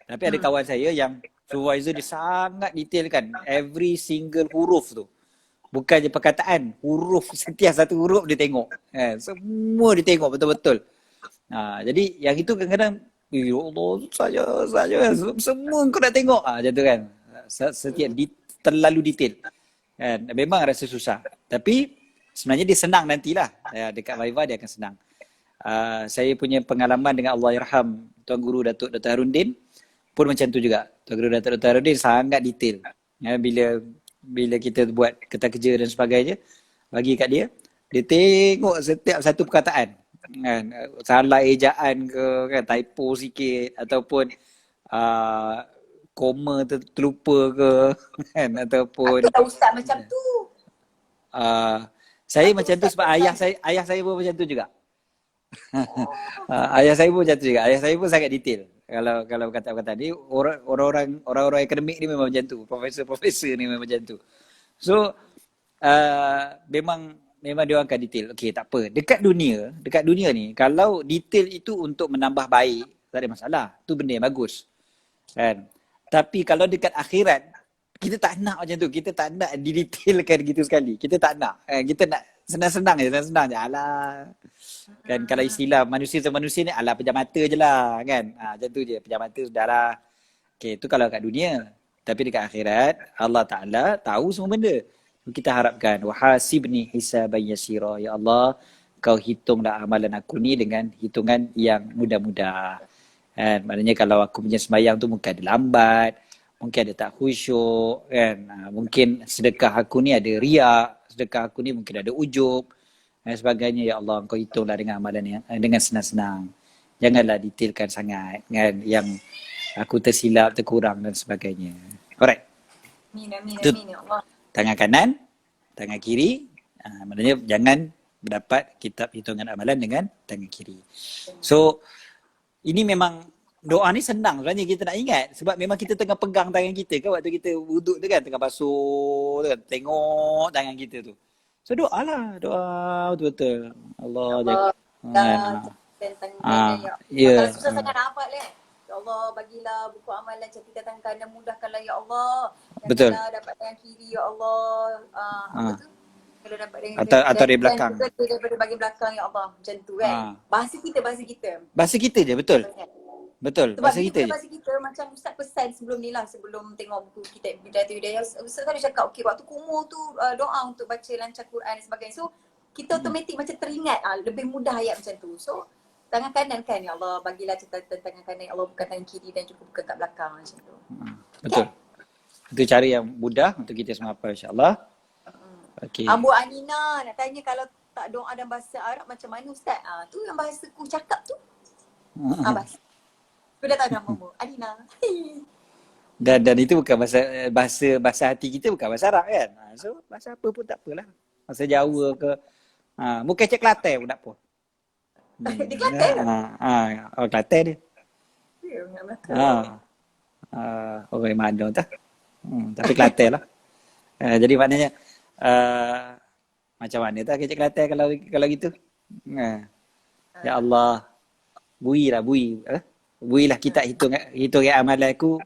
Speaker 2: Tapi ada kawan saya yang supervisor dia sangat detailkan every single huruf tu. Bukan je perkataan, huruf, setiap satu huruf dia tengok. Semua dia tengok betul-betul. Jadi yang itu kadang-kadang, ya Allah, saya semua kau nak tengok. Macam tu kan. Setiap terlalu detail. Kan? Memang rasa susah. Tapi sebenarnya dia senang nantilah. Dekat Viva dia akan senang. Saya punya pengalaman dengan Allahyarham Tuan Guru Datuk Dr. Harudin pun macam tu juga. Tuan Guru Datuk Dr. Harudin sangat detail. Bila kita buat kerja dan sebagainya, bagi kat dia tengok setiap satu perkataan. Kan? Salah ejaan ke, kan? Typo sikit ataupun koma terlupa ke, kan? Ataupun
Speaker 1: Aku ustaz macam tu.
Speaker 2: saya macam tu sebab ayah saya pun macam tu juga. Ayah saya pun macam tu juga. Ayah saya pun sangat detail. Kalau kata-kata ni orang-orang akademik ni memang macam tu. Profesor ni memang macam tu. So memang dia orang akan detail. Okey, tak apa. Dekat dunia ni kalau detail itu untuk menambah baik, tak ada masalah. Tu benda yang bagus. Kan? Tapi kalau dekat akhirat kita tak nak macam tu. Kita tak nak didetailkan gitu sekali. Kita tak nak. Kita nak senang-senang je. Alah. Kan kalau istilah manusia ni alah pejam mata je lah. Kan? Macam tu je. Pejam mata sudahlah. Okay, tu kalau kat dunia. Tapi dekat akhirat, Allah Ta'ala tahu semua benda. Kita harapkan. Wahasibni hisaban yasira. Ya Allah, kau hitunglah amalan aku ni dengan hitungan yang mudah-mudah. Kan? Maknanya kalau aku punya sembahyang tu mungkin ada lambat. Mungkin ada tak khusyuk, kan? Mungkin sedekah aku ni ada riak, sedekah aku ni mungkin ada ujub dan sebagainya. Ya Allah, Engkau hitunglah dengan amalan yang dengan senang-senang. Janganlah detailkan sangat, kan? Yang aku tersilap, terkurang dan sebagainya. Alright.
Speaker 1: Amin ya Allah.
Speaker 2: Tangan kanan, tangan kiri. Maknanya jangan mendapat kitab hitungan amalan dengan tangan kiri. So, ini memang doa ni senang sebenarnya kita nak ingat sebab memang kita tengah pegang tangan kita kan waktu kita wuduk tu kan, tengah basuh tu kan, tengok tangan kita tu. So doa betul-betul. Allah jaga.
Speaker 1: Ya. Kalau susah sangat nak hafal ya. Ya Allah, bagilah buku amalan catatan tangan kanan, mudahkanlah ya Allah.
Speaker 2: Betul.
Speaker 1: Dapat tangan kiri ya Allah. Apa tu? Kalau dapat dengan
Speaker 2: atau dari belakang.
Speaker 1: Daripada bahagian belakang ya Allah. Macam tu kan. Bahasa kita.
Speaker 2: Bahasa kita je, betul. Betul,
Speaker 1: sebab
Speaker 2: bahasa kita je.
Speaker 1: Bahasa kita macam Ustaz pesan sebelum ni lah, sebelum tengok buku kita Bidayatul Hidayah, Ustaz tadi cakap okey waktu kumur tu doa untuk baca lancar Quran dan sebagainya. So kita automatik macam teringat lebih mudah ayat macam tu. So tangan kanan kan ya Allah, bagilah catatan tangan kanan ya Allah, bukan tangan kiri dan juga bukan kat belakang macam tu.
Speaker 2: Betul. Itu cara yang mudah untuk kita semua hafal insya-Allah. Okey.
Speaker 1: Abu Anina nak tanya kalau tak doa dalam bahasa Arab macam mana Ustaz? Tu yang bahasa ku cakap tu. Bahasa. Aku dah tahu namamu, Adina.
Speaker 2: Dan itu bukan bahasa hati kita, bukan bahasa Arab kan. So bahasa apa pun tak apalah. Bahasa Jawa ke. Bukan cek Kelantan pun tak apa.
Speaker 1: Di Kelantan ke?
Speaker 2: Kelantan dia.
Speaker 1: Ya,
Speaker 2: Orang mana tak. Tapi Kelantan lah. Jadi maknanya macam mana tak cek Kelantan kalau gitu. Ya Allah. Builah kita hitung amalan aku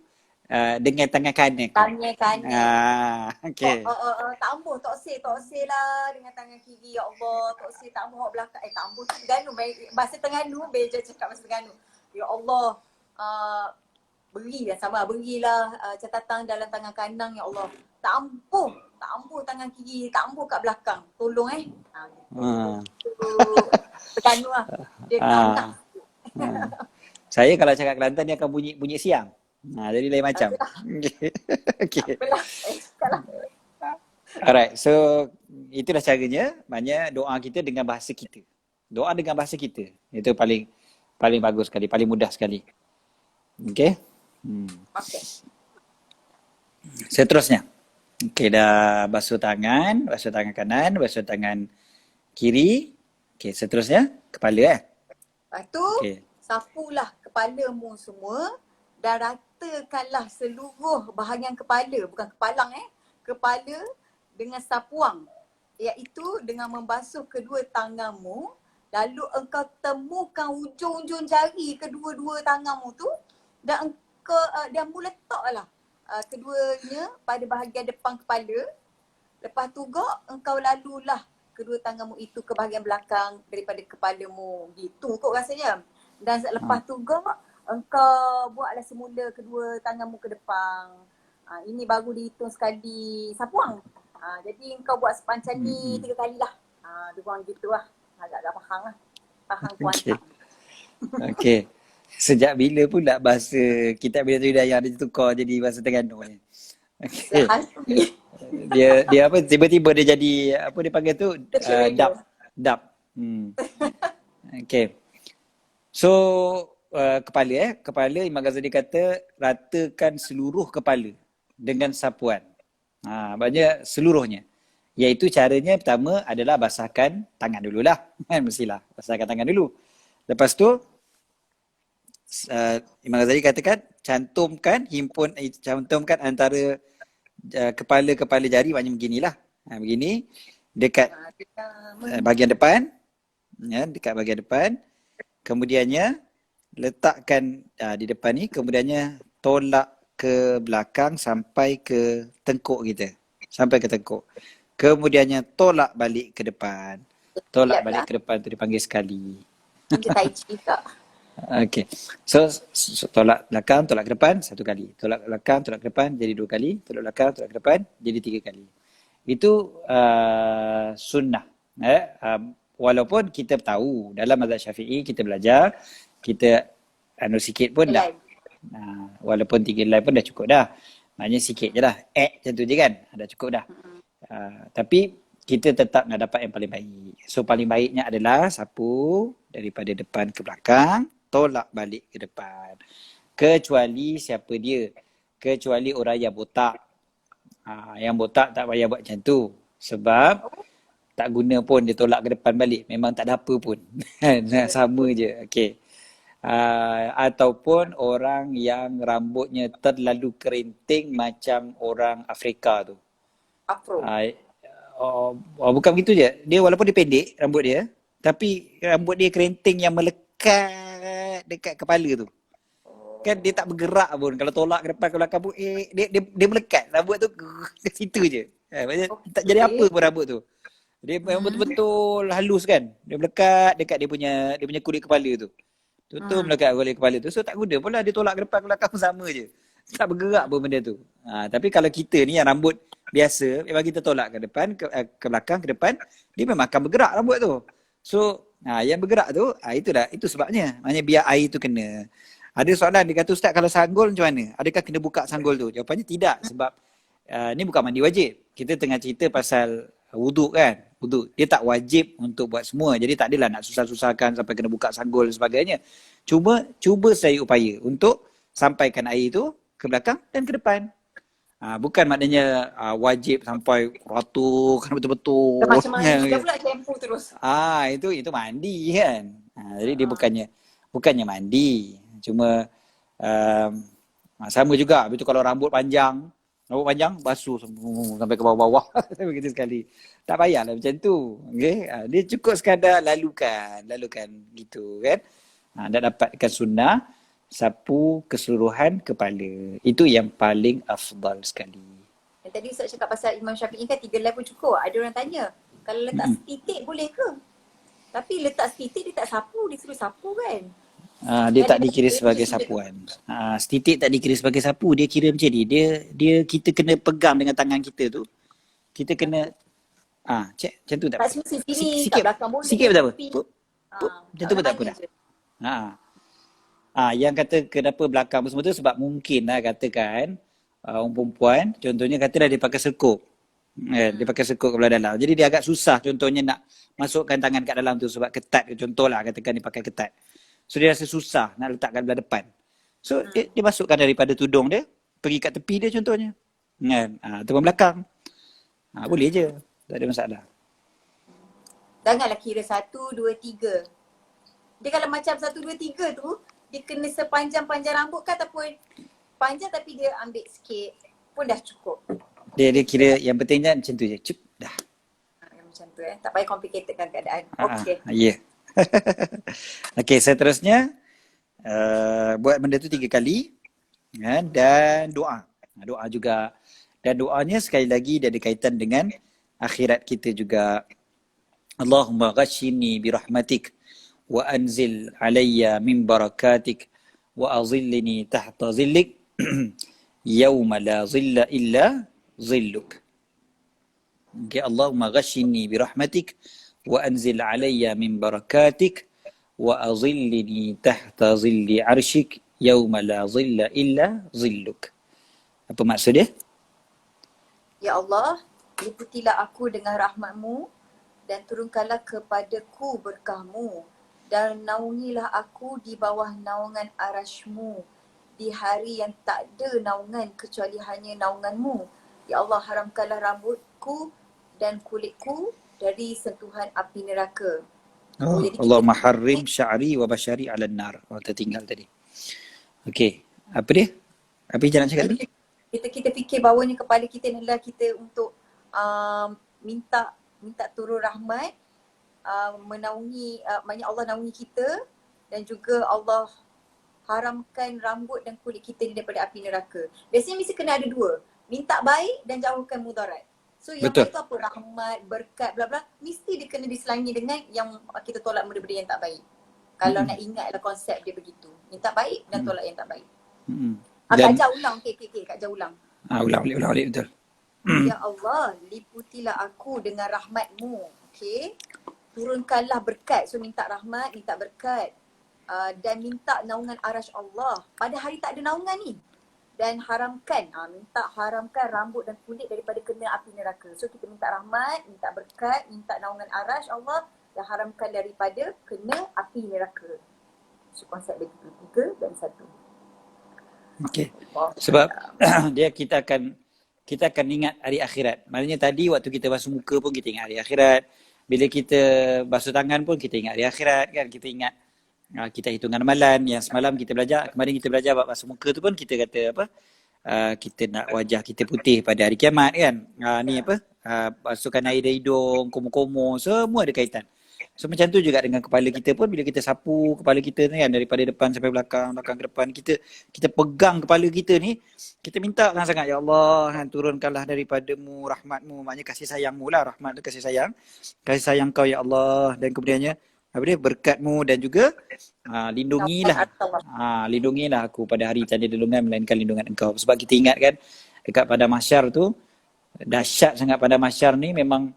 Speaker 2: dengan tangan kanan.
Speaker 1: Tangan kanan.
Speaker 2: Okey.
Speaker 1: Tak ambuh, tak say lah dengan tangan kiri ya Allah. Tak say, tak ambuh belakang. Tak ambuh tu Terengganu. Bahasa Terengganu, beja cakap bahasa Terengganu. Ya Allah, berilah catatan dalam tangan kanan ya Allah. Tak ambuh tangan kiri, tak ambuh kat belakang. Tolong Terengganu lah. Dia tak.
Speaker 2: Saya kalau cakap Kelantan dia akan bunyi siang. Jadi lain macam. Okay. Alright, so itulah caranya. Maknanya doa kita dengan bahasa kita. Doa dengan bahasa kita. Itu paling paling bagus sekali, paling mudah sekali. Okey.
Speaker 1: Okey.
Speaker 2: Seterusnya. Okey, dah basuh tangan kanan, basuh tangan kiri. Okey, seterusnya kepala
Speaker 1: Lepas tu,
Speaker 2: Okey.
Speaker 1: sapulah kepalamu semua dan ratakanlah seluruh bahagian kepala, bukan kepalang kepala dengan sapuang. Iaitu dengan membasuh kedua tanganmu, lalu engkau temukan ujung-ujung jari kedua-dua tanganmu tu dan engkau dan mu letaklah keduanya pada bahagian depan kepala. Lepas tu engkau lalulah kedua tanganmu itu ke bahagian belakang daripada kepalamu. Gitu kot rasanya. Dan selepas tu engkau buatlah semula kedua tanganmu ke depan. Ini baru dihitung sekali sapuang. Jadi engkau buat sepanjang ni 3 kali lah. Dia kurang gitu lah. Agak-agak faham lah. Faham
Speaker 2: Okey.
Speaker 1: kuantum.
Speaker 2: Okey. Sejak bila pula bahasa kitab Bidatul Hidayah dia tukar jadi bahasa Terengganu ni? Okey.
Speaker 1: Sehari.
Speaker 2: Dia apa tiba-tiba dia jadi apa dia panggil tu
Speaker 1: Tercerega.
Speaker 2: dap. Okey. So kepala Imam Ghazali kata ratakan seluruh kepala dengan sapuan. Maksudnya seluruhnya. Iaitu caranya pertama adalah basahkan tangan dululah. Kan mestilah basahkan tangan dulu. Lepas tu Imam Ghazali katakan cantumkan antara kepala jari, maknanya beginilah. Begini dekat bahagian depan, dekat bahagian depan. Kemudiannya letakkan di depan ni, kemudiannya tolak ke belakang sampai ke tengkuk kita. Sampai ke tengkuk. Kemudiannya tolak balik ke depan. Tolak balik ke depan tu dipanggil sekali.
Speaker 1: Macam tai chi tak?
Speaker 2: Okay. So tolak belakang, tolak ke depan 1 kali. Tolak belakang, tolak ke depan jadi 2 kali. Tolak belakang, tolak ke depan jadi 3 kali. Itu sunnah. Walaupun kita tahu dalam mazhab Syafi'i kita belajar, kita sikit pun dah. Walaupun 3 helai pun dah cukup dah. Maknanya sikit je lah. Macam tu je kan. Dah cukup dah. Tapi kita tetap nak dapat yang paling baik. So paling baiknya adalah sapu daripada depan ke belakang, tolak balik ke depan. Kecuali siapa dia? Kecuali orang yang botak. Yang botak tak payah buat macam tu. Sebab tak guna pun dia tolak ke depan balik. Memang tak ada apa pun. Sama je. Okay. Ataupun orang yang rambutnya terlalu kerinting macam orang Afrika tu.
Speaker 1: Afro.
Speaker 2: Bukan begitu je. Dia walaupun dia pendek rambut dia, tapi rambut dia kerinting yang melekat dekat kepala tu. Kan dia tak bergerak pun. Kalau tolak ke depan ke belakang pun dia melekat. Rambut tu ke situ je. Tak jadi apa pun rambut tu. Dia memang betul-betul halus kan. Dia melekat dekat dia punya kulit kepala tu. Tutup melekat kulit kepala tu. So tak guna pun lah dia tolak ke depan ke belakang pun sama je. Tak bergerak pun benda tu. Tapi kalau kita ni yang rambut biasa, memang kita tolak ke depan, ke belakang, ke depan, dia memang akan bergerak rambut tu. So, yang bergerak tu, itu sebabnya. Maknanya biar air tu kena. Ada soalan, dia kata, Ustaz kalau sanggul macam mana? Adakah kena buka sanggul tu? Jawapannya tidak, sebab ni bukan mandi wajib. Kita tengah cerita pasal wuduk kan. Wuduk. Dia tak wajib untuk buat semua. Jadi tak adalah nak susah-susahkan sampai kena buka sanggul dan sebagainya. Cuba saya upaya untuk sampaikan air tu ke belakang dan ke depan. Bukan maknanya wajib sampai ratukan betul-betul.
Speaker 1: Macam mana juga pula shampoo terus.
Speaker 2: Itu mandi kan. Jadi dia bukannya mandi. Cuma sama juga. Habis tu kalau rambut panjang basuh sampai ke bawah-bawah. Sampai gitu sekali. Tak payahlah macam tu. Okay? Dia cukup sekadar lalukan gitu kan. Dah dapatkan sunnah. Sapu keseluruhan kepala. Itu yang paling afdal sekali.
Speaker 1: Dan tadi Ustaz cakap pasal Imam Syafi'i kan 3 helai pun cukup. Ada orang tanya, kalau letak setitik boleh ke? Tapi letak setitik dia tak sapu, dia suruh sapu kan?
Speaker 2: Dia tak dikira sebagai sapuan. Setitik tak dikira sebagai sapu. Dia kira macam ni. Dia kita kena pegang dengan tangan kita tu. Kita kena cek macam tu tak?
Speaker 1: Tak semesti sini,
Speaker 2: sikit,
Speaker 1: kat belakang boleh.
Speaker 2: Sikit pun tak apa. Macam tu pun tak apa dah. Yang kata kenapa belakang semua tu sebab mungkin lah katakan orang perempuan contohnya katalah dia pakai serkup. Dia pakai sekut ke belah dalam. Jadi dia agak susah contohnya nak masukkan tangan kat dalam tu sebab ketat. Contohlah katakan dia pakai ketat. So dia rasa susah nak letakkan belah depan. So dia masukkan daripada tudung dia, pergi kat tepi dia contohnya. Kan? Ataupun belakang. Boleh je. Tak ada masalah.
Speaker 1: Janganlah kira 1, 2, 3. Dia kalau macam 1, 2, 3 tu, dia kena sepanjang-panjang rambut ke ataupun panjang tapi dia ambil sikit pun dah cukup.
Speaker 2: Dia kira yang pentingnya macam tu je. Cuk, dah.
Speaker 1: Macam tu tak payah complicatedkan keadaan. Okey.
Speaker 2: Ya. Okey, seterusnya buat benda tu 3 kali dan doa. Doa juga. Dan doanya sekali lagi dia ada kaitan dengan akhirat kita juga. Allahumma ghashini birahmatik wa anzil alayya min barakatik wa azillni tahta zillik yawma la zilla illa zilluk. Okay, Allahumma ghashini birahmatik wa anzil alayya min barakatik wa azillni tahta zilli arshik yawma la zilla illa zilluk. Apa maksud dia?
Speaker 1: Ya Allah, liputilah aku dengan rahmat-Mu dan turunkanlah kepadaku berkah-Mu dan naungilah aku di bawah naungan arasy-Mu di hari yang tak ada naungan kecuali hanya naungan-Mu. Ya Allah, haramkanlah rambutku dan kulitku dari sentuhan api neraka.
Speaker 2: Allahumma harrim sya'ri wa bashari 'alan nar. Tertinggal tadi. Okey, apa dia? Apa yang nak cakap tadi?
Speaker 1: Kita fikir bawahnya kepala kita ni adalah kita untuk minta turun rahmat, menaungi, maknanya Allah naungi kita dan juga Allah haramkan rambut dan kulit kita ni daripada api neraka. Biasanya mesti kena ada dua, minta baik dan jauhkan mudarat. So yang baik tu apa? Rahmat, berkat, bla bla, mesti dia kena diselangi dengan yang kita tolak benda-benda yang tak baik. Kalau nak ingatlah konsep dia begitu, minta baik dan tolak yang tak baik. Kak Jah ulang, Kak Jah ulang.
Speaker 2: Ulang balik, betul.
Speaker 1: Ya Allah, liputilah aku dengan rahmat-Mu. Okey. Turunkanlah berkat. So minta rahmat, minta berkat. Dan minta naungan arasy Allah. Pada hari tak ada naungan ni. Dan haramkan, minta haramkan rambut dan kulit daripada kena api neraka. So kita minta rahmat, minta berkat, minta naungan arasy Allah dan haramkan daripada kena api neraka. So konsep dia 3 dan 1.
Speaker 2: Okey. Sebab kita akan ingat hari akhirat. Maknanya tadi waktu kita basuh muka pun kita ingat hari akhirat. Bila kita basuh tangan pun kita ingat hari akhirat kan. Kita ingat kita hitungan amalan yang semalam kita belajar. Kemarin kita belajar basuh muka tu pun kita kata apa? Kita nak wajah kita putih pada hari kiamat kan. Ni apa? Basuhkan air dari hidung, komo-komo, semua ada kaitan. So macam tu juga dengan kepala kita pun, bila kita sapu kepala kita ni kan daripada depan sampai belakang, belakang ke depan, kita pegang kepala kita ni, kita minta kan sangat, ya Allah, turunkanlah daripadamu rahmat-Mu, maknanya kasih sayang-Mu lah, rahmat tu kasih sayang Kau ya Allah, dan kemudiannya apa dia, berkat-Mu dan juga lindungilah aku pada hari tiada lindungan melainkan lindungan Engkau. Sebab kita ingat kan dekat pada mahsyar tu, dahsyat sangat pada mahsyar ni, memang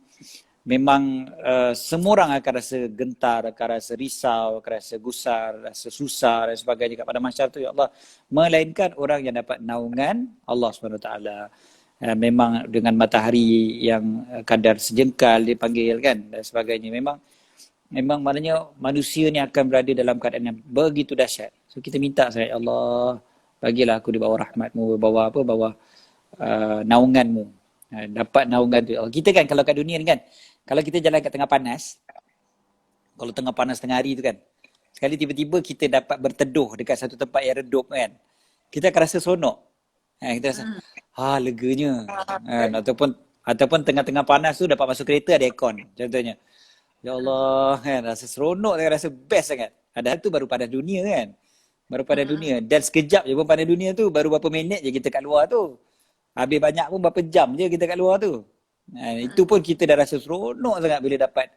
Speaker 2: semua orang akan rasa gentar, akan rasa risau, akan rasa gusar, rasa susah dan sebagainya pada mahsyar tu, ya Allah. Melainkan orang yang dapat naungan Allah SWT. Memang dengan matahari yang kadar sejengkal dipanggil kan dan sebagainya. Memang maknanya manusia ni akan berada dalam keadaan yang begitu dahsyat. So kita minta saya, ya Allah, bagilah aku di bawah rahmat-Mu, bawah naungan-Mu. Dapat naungan tu. Kita kan kalau kat dunia ni kan, kalau kita jalan kat tengah panas, kalau tengah panas tengah hari tu kan, sekali tiba-tiba kita dapat berteduh dekat satu tempat yang redup kan, kita akan rasa seronok. Kita rasa, leganya. Ataupun tengah-tengah panas tu dapat masuk kereta ada aircon contohnya. Ya Allah, kan, rasa seronok, rasa best sangat. Padahal tu baru panas dunia kan. Baru panas dunia. Dan sekejap je pun panas dunia tu, baru berapa minit je kita kat luar tu. Habis banyak pun berapa jam je kita kat luar tu. Itu pun kita dah rasa seronok sangat bila dapat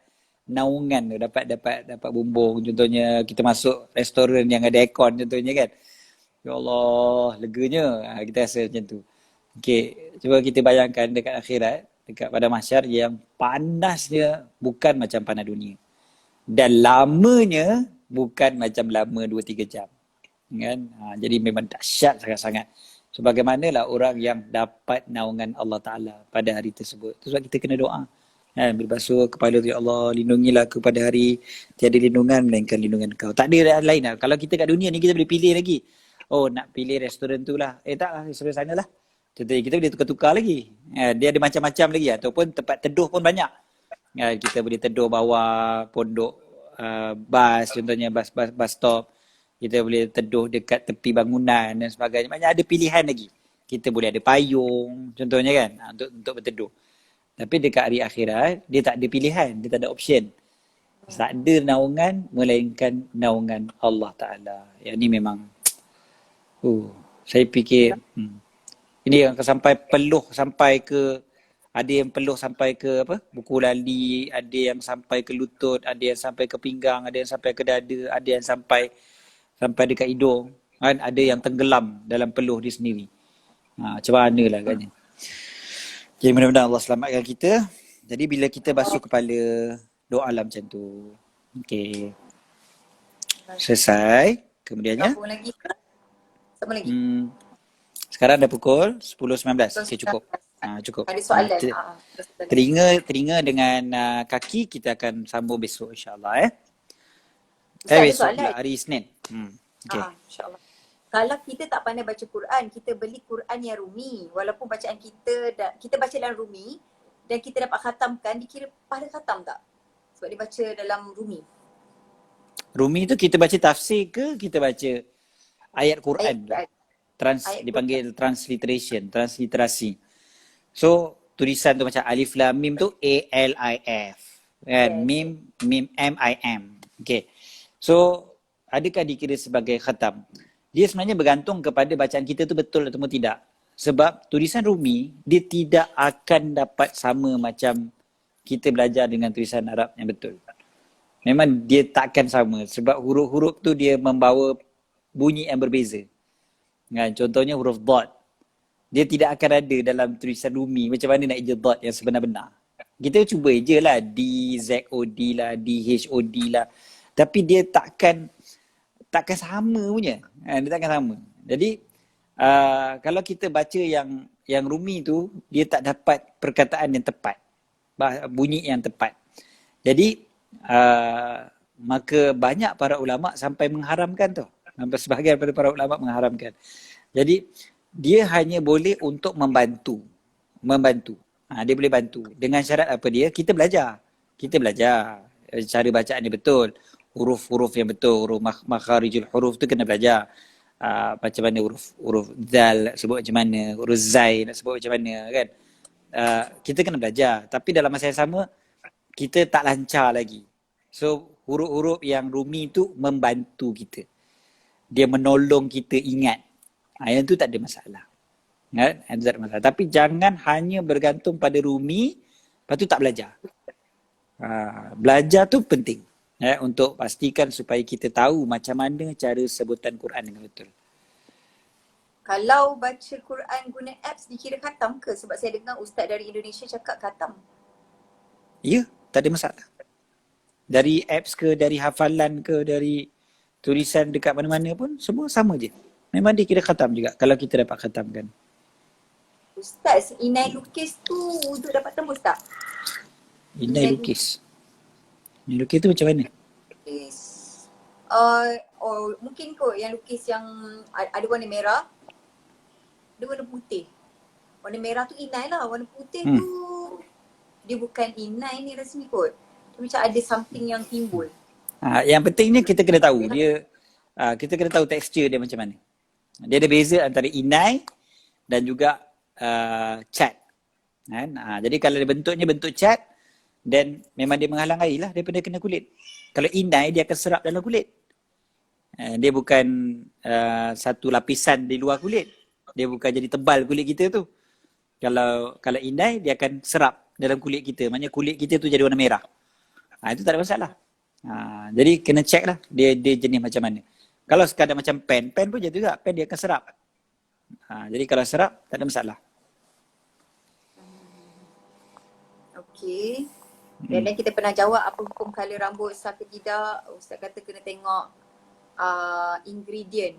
Speaker 2: naungan tu, dapat bumbung. Contohnya kita masuk restoran yang ada aircon contohnya kan. Ya Allah, leganya. Kita rasa macam tu. Okey, cuba kita bayangkan dekat akhirat, dekat pada mahsyar yang panasnya bukan macam panas dunia. Dan lamanya bukan macam lama 2-3 jam. Kan? Jadi memang dahsyat sangat-sangat. sebagaimanalah orang yang dapat naungan Allah Ta'ala pada hari tersebut. Itu sebab kita kena doa. Berbasuh kepala tu, ya Allah, lindungilah aku pada hari tiada lindungan melainkan lindungan kau. Tak ada lain lah. Kalau kita kat dunia ni kita boleh pilih lagi. Oh, nak pilih restoran tu lah. Tak lah, restoran sana lah. Contohnya kita boleh tukar-tukar lagi. Dia ada macam-macam lagi. Ataupun tempat teduh pun banyak. Kita boleh teduh bawah pondok bas, contohnya bus stop. Kita boleh teduh dekat tepi bangunan dan sebagainya. Banyak ada pilihan lagi. Kita boleh ada payung, contohnya kan, untuk berteduh. Tapi dekat hari akhirat, dia tak ada pilihan. Dia tak ada option. Tak ada naungan, melainkan naungan Allah Ta'ala. Yang ni memang, saya fikir, ini yang sampai peluh sampai ke, ada yang peluh sampai ke apa, buku lali, ada yang sampai ke lutut, ada yang sampai ke pinggang, ada yang sampai ke dada, ada yang sampai dekat hidung, kan, ada yang tenggelam dalam peluh dia sendiri. Macam mana lah kan. Jadi mudah-mudahan Allah selamatkan kita. Jadi bila kita basuh kepala, doa lah macam tu. Okey. Selesai. Kemudiannya?
Speaker 1: Sambung lagi ke? Sama lagi?
Speaker 2: Sekarang dah pukul 10.19. Okey, cukup. Cukup.
Speaker 1: Ada soalan.
Speaker 2: Telinga dengan kaki kita akan sambung besok insyaAllah.
Speaker 1: Besok
Speaker 2: pula hari Isnin. Okay.
Speaker 1: InsyaAllah. Kalau kita tak pandai baca Quran, kita beli Quran yang rumi. Walaupun bacaan kita baca dalam rumi dan kita dapat khatamkan, dikira pahala khatam tak? Sebab dia baca dalam rumi.
Speaker 2: Rumi tu kita baca tafsir ke kita baca ayat Quran? Dipanggil transliteration, transliterasi. So tulisan tu macam alif lam mim tu ALIF. Kan? Mim MIM. Okay. So adakah dikira sebagai khatam? Dia sebenarnya bergantung kepada bacaan kita tu betul atau tidak. Sebab tulisan Rumi, dia tidak akan dapat sama macam kita belajar dengan tulisan Arab yang betul. Memang dia takkan sama. Sebab huruf-huruf tu dia membawa bunyi yang berbeza. Contohnya huruf dot. Dia tidak akan ada dalam tulisan Rumi. Macam mana nak eja dot yang sebenar-benar. Kita cuba je lah. D-Z-O-D lah, D-H-O-D lah. Tapi dia takkan sama punya. Dia takkan sama. Jadi kalau kita baca yang Rumi tu, dia tak dapat perkataan yang tepat, bunyi yang tepat. Jadi maka banyak para ulama sampai mengharamkan tu. Sampai sebahagian daripada para ulama mengharamkan. Jadi dia hanya boleh untuk membantu. Dia boleh bantu. Dengan syarat apa dia? Kita belajar cara bacaan dia betul. Huruf-huruf yang betul, huruf makharijul huruf tu kena belajar. Macam mana huruf zal nak sebut macam mana, huruf zai nak sebut macam mana kan. Kita kena belajar. Tapi dalam masa yang sama, kita tak lancar lagi. So huruf-huruf yang Rumi tu membantu kita. Dia menolong kita ingat. Yang tu tak ada masalah. Yang tu tak ada masalah. Tapi jangan hanya bergantung pada Rumi, lepas tu tak belajar. Belajar tu penting. Untuk pastikan supaya kita tahu macam mana cara sebutan Quran dengan betul.
Speaker 1: Kalau baca Quran guna apps dikira khatam ke? Sebab saya dengar ustaz dari Indonesia cakap khatam.
Speaker 2: Ya, tak ada masalah. Dari apps ke, dari hafalan ke, dari tulisan dekat mana-mana pun, semua sama je. Memang dia kira khatam juga kalau kita dapat khatamkan.
Speaker 1: Ustaz, inai lukis tu wuduk dapat tembus tak?
Speaker 2: Inai lukis. Inai lukis tu macam mana?
Speaker 1: Lukis. Mungkin kot yang lukis yang ada warna merah, ada warna putih. Warna merah tu inai lah, warna putih tu dia bukan inai ni rasmi kot. Dia macam ada something yang timbul.
Speaker 2: Yang pentingnya kita kena tahu kita kena tahu tekstur dia macam mana. Dia ada beza antara inai dan juga cat. Jadi kalau dia bentuknya bentuk cat, dan memang dia menghalang air lah daripada kena kulit. Kalau inai dia akan serap dalam kulit. Dia bukan satu lapisan di luar kulit. Dia bukan jadi tebal kulit kita tu. Kalau inai dia akan serap dalam kulit kita. Maknanya kulit kita tu jadi warna merah. Itu tak ada masalah. Jadi kena check lah dia jenis macam mana. Kalau sekadar macam pen pun je juga. Pen dia akan serap. Jadi kalau serap tak ada masalah.
Speaker 1: Okey. Dan kita pernah jawab apa hukum color rambut sah ke tidak. Ustaz kata kena tengok ingredient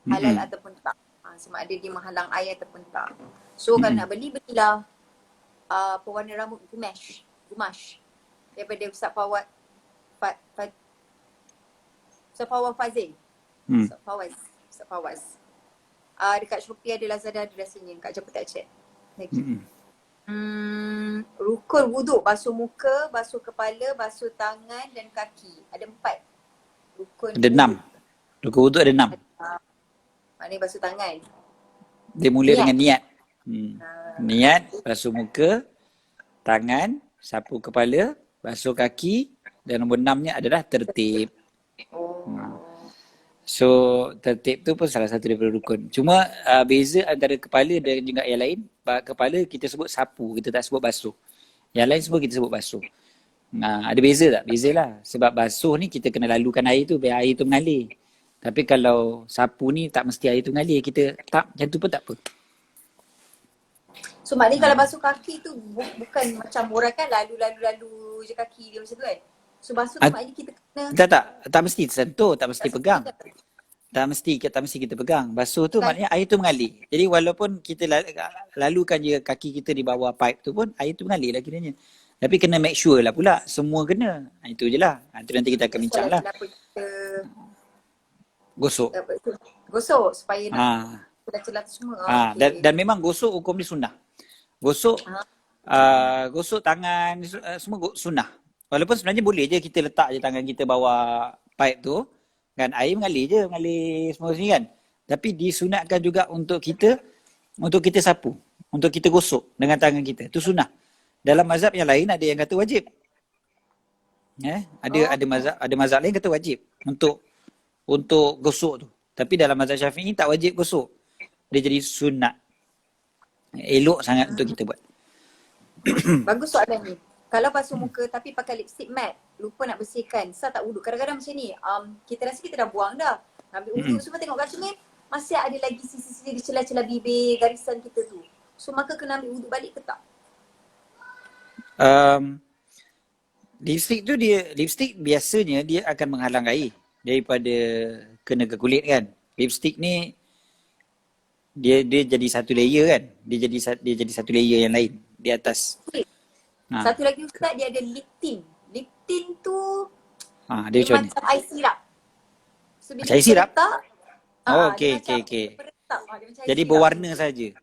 Speaker 1: halal ataupun tak. Sama ada dia menghalang air ataupun tak. So kalau nak beli, belilah pewarna rambut Gumash daripada Ustaz Fawad Ustaz Fawaz Fazil. Ustaz Fawaz. Dekat Shopee ada, Lazada ada rasanya. Kak Jam tak check lagi. Rukun wuduk, basuh muka, basuh kepala, basuh tangan dan kaki. Ada 4 rukun.
Speaker 2: Ada 6. Rukun wuduk ada 6.
Speaker 1: Maknanya basuh tangan.
Speaker 2: Dia mula dengan niat. Niat, basuh muka, tangan, sapu kepala, basuh kaki, dan nombor 6-nya adalah tertib. So tertib tu pun salah satu daripada rukun. Cuma beza antara kepala dan juga yang lain, kepala kita sebut sapu, kita tak sebut basuh. Yang lain semua kita sebut basuh. Ada beza tak? Beza lah. Sebab basuh ni kita kena lalukan air tu biar air tu mengalir. Tapi kalau sapu ni tak mesti air tu mengalir. Kita tak, macam tu pun tak apa.
Speaker 1: So maknanya kalau basuh kaki tu bukan macam orang kan lalu je kaki dia macam tu kan. So basuh tu maknanya kita kena
Speaker 2: tak mesti sentuh, tak mesti pegang. Tak mesti kita pegang. Basuh tu maknanya air tu mengalir. Jadi walaupun kita lalukan je kaki kita di bawah pipe tu pun air tu mengalir lah kiranya. Tapi kena make sure lah pula semua kena. Itu je lah. Itu nanti kita akan bincang lah. Gosok
Speaker 1: supaya nak celah-celah tu semua.
Speaker 2: Dan memang gosok hukum ni sunnah. Gosok tangan semua sunnah. Walaupun sebenarnya boleh je kita letak je tangan kita bawah pipe tu kan, air mengalir semua sini kan. Tapi disunatkan juga untuk kita sapu, untuk kita gosok dengan tangan kita. Itu sunnah. Dalam mazhab yang lain ada yang kata wajib. Ada mazhab lain kata wajib untuk gosok tu. Tapi dalam mazhab Syafi'i tak wajib gosok. Dia jadi sunat. Elok sangat untuk kita buat.
Speaker 1: Bagus soalan ni. Kalau basuh muka tapi pakai lipstick matte, lupa nak bersihkan, sah tak wuduk? Kadang-kadang macam ni, kita rasa kita dah buang dah. Ambil wuduk semua, tengok kat cermin, masih ada lagi sisi-sisi di celah-celah bibir, garisan kita tu. So maka kena ambil wuduk balik ke tak?
Speaker 2: Lipstick biasanya dia akan menghalang air daripada kena ke kulit kan. Lipstick ni dia jadi satu layer kan. Dia jadi satu layer yang lain di atas.
Speaker 1: Satu lagi Ustaz, dia ada lip tint. Lip tint tu
Speaker 2: dia
Speaker 1: macam air sirap. So,
Speaker 2: macam air sirap?
Speaker 1: Okey.
Speaker 2: Jadi berwarna saja.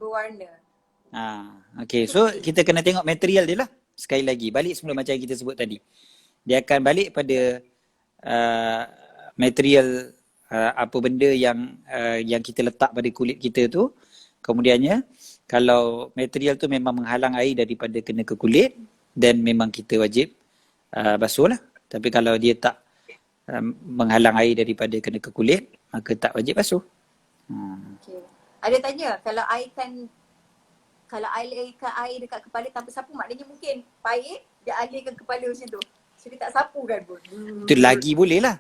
Speaker 1: Berwarna.
Speaker 2: Okey. So kita kena tengok material dia lah. Sekali lagi, balik semula macam yang kita sebut tadi. Dia akan balik pada material apa benda yang kita letak pada kulit kita tu. Kemudiannya kalau material tu memang menghalang air daripada kena ke kulit, dan memang kita wajib basuh lah. Tapi kalau dia tak menghalang air daripada kena ke kulit, maka tak wajib basuh.
Speaker 1: Okay. Ada tanya, kalau alirkan air dekat kepala tanpa sapu, maknanya mungkin payah dia alirkan kepala macam tu. So dia tak sapu kan pun.
Speaker 2: Itu lagi boleh lah.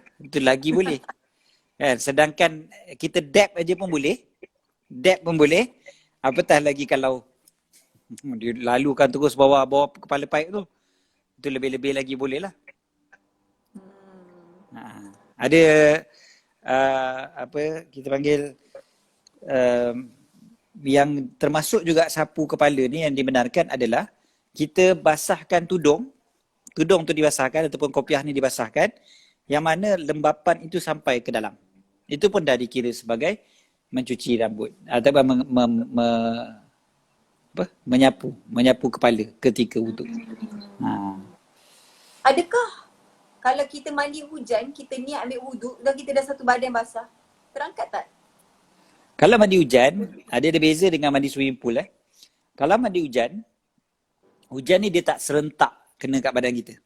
Speaker 2: Kan? Sedangkan kita dab aja pun boleh. Apatah lagi kalau dia lalukan terus bawa kepala pipe tu. Itu lebih-lebih lagi boleh lah. Ada kita panggil yang termasuk juga sapu kepala ni yang dibenarkan adalah kita basahkan tudung tu dibasahkan ataupun kopiah ni dibasahkan, yang mana lembapan itu sampai ke dalam. Itu pun dah dikira sebagai mencuci rambut ataupun menyapu kepala ketika wuduk.
Speaker 1: Adakah kalau kita mandi hujan, kita niat ambil wuduk dan kita dah satu badan basah, terangkat tak?
Speaker 2: Kalau mandi hujan, ada beza dengan mandi swimming pool. Kalau mandi hujan ni dia tak serentak kena kat badan kita.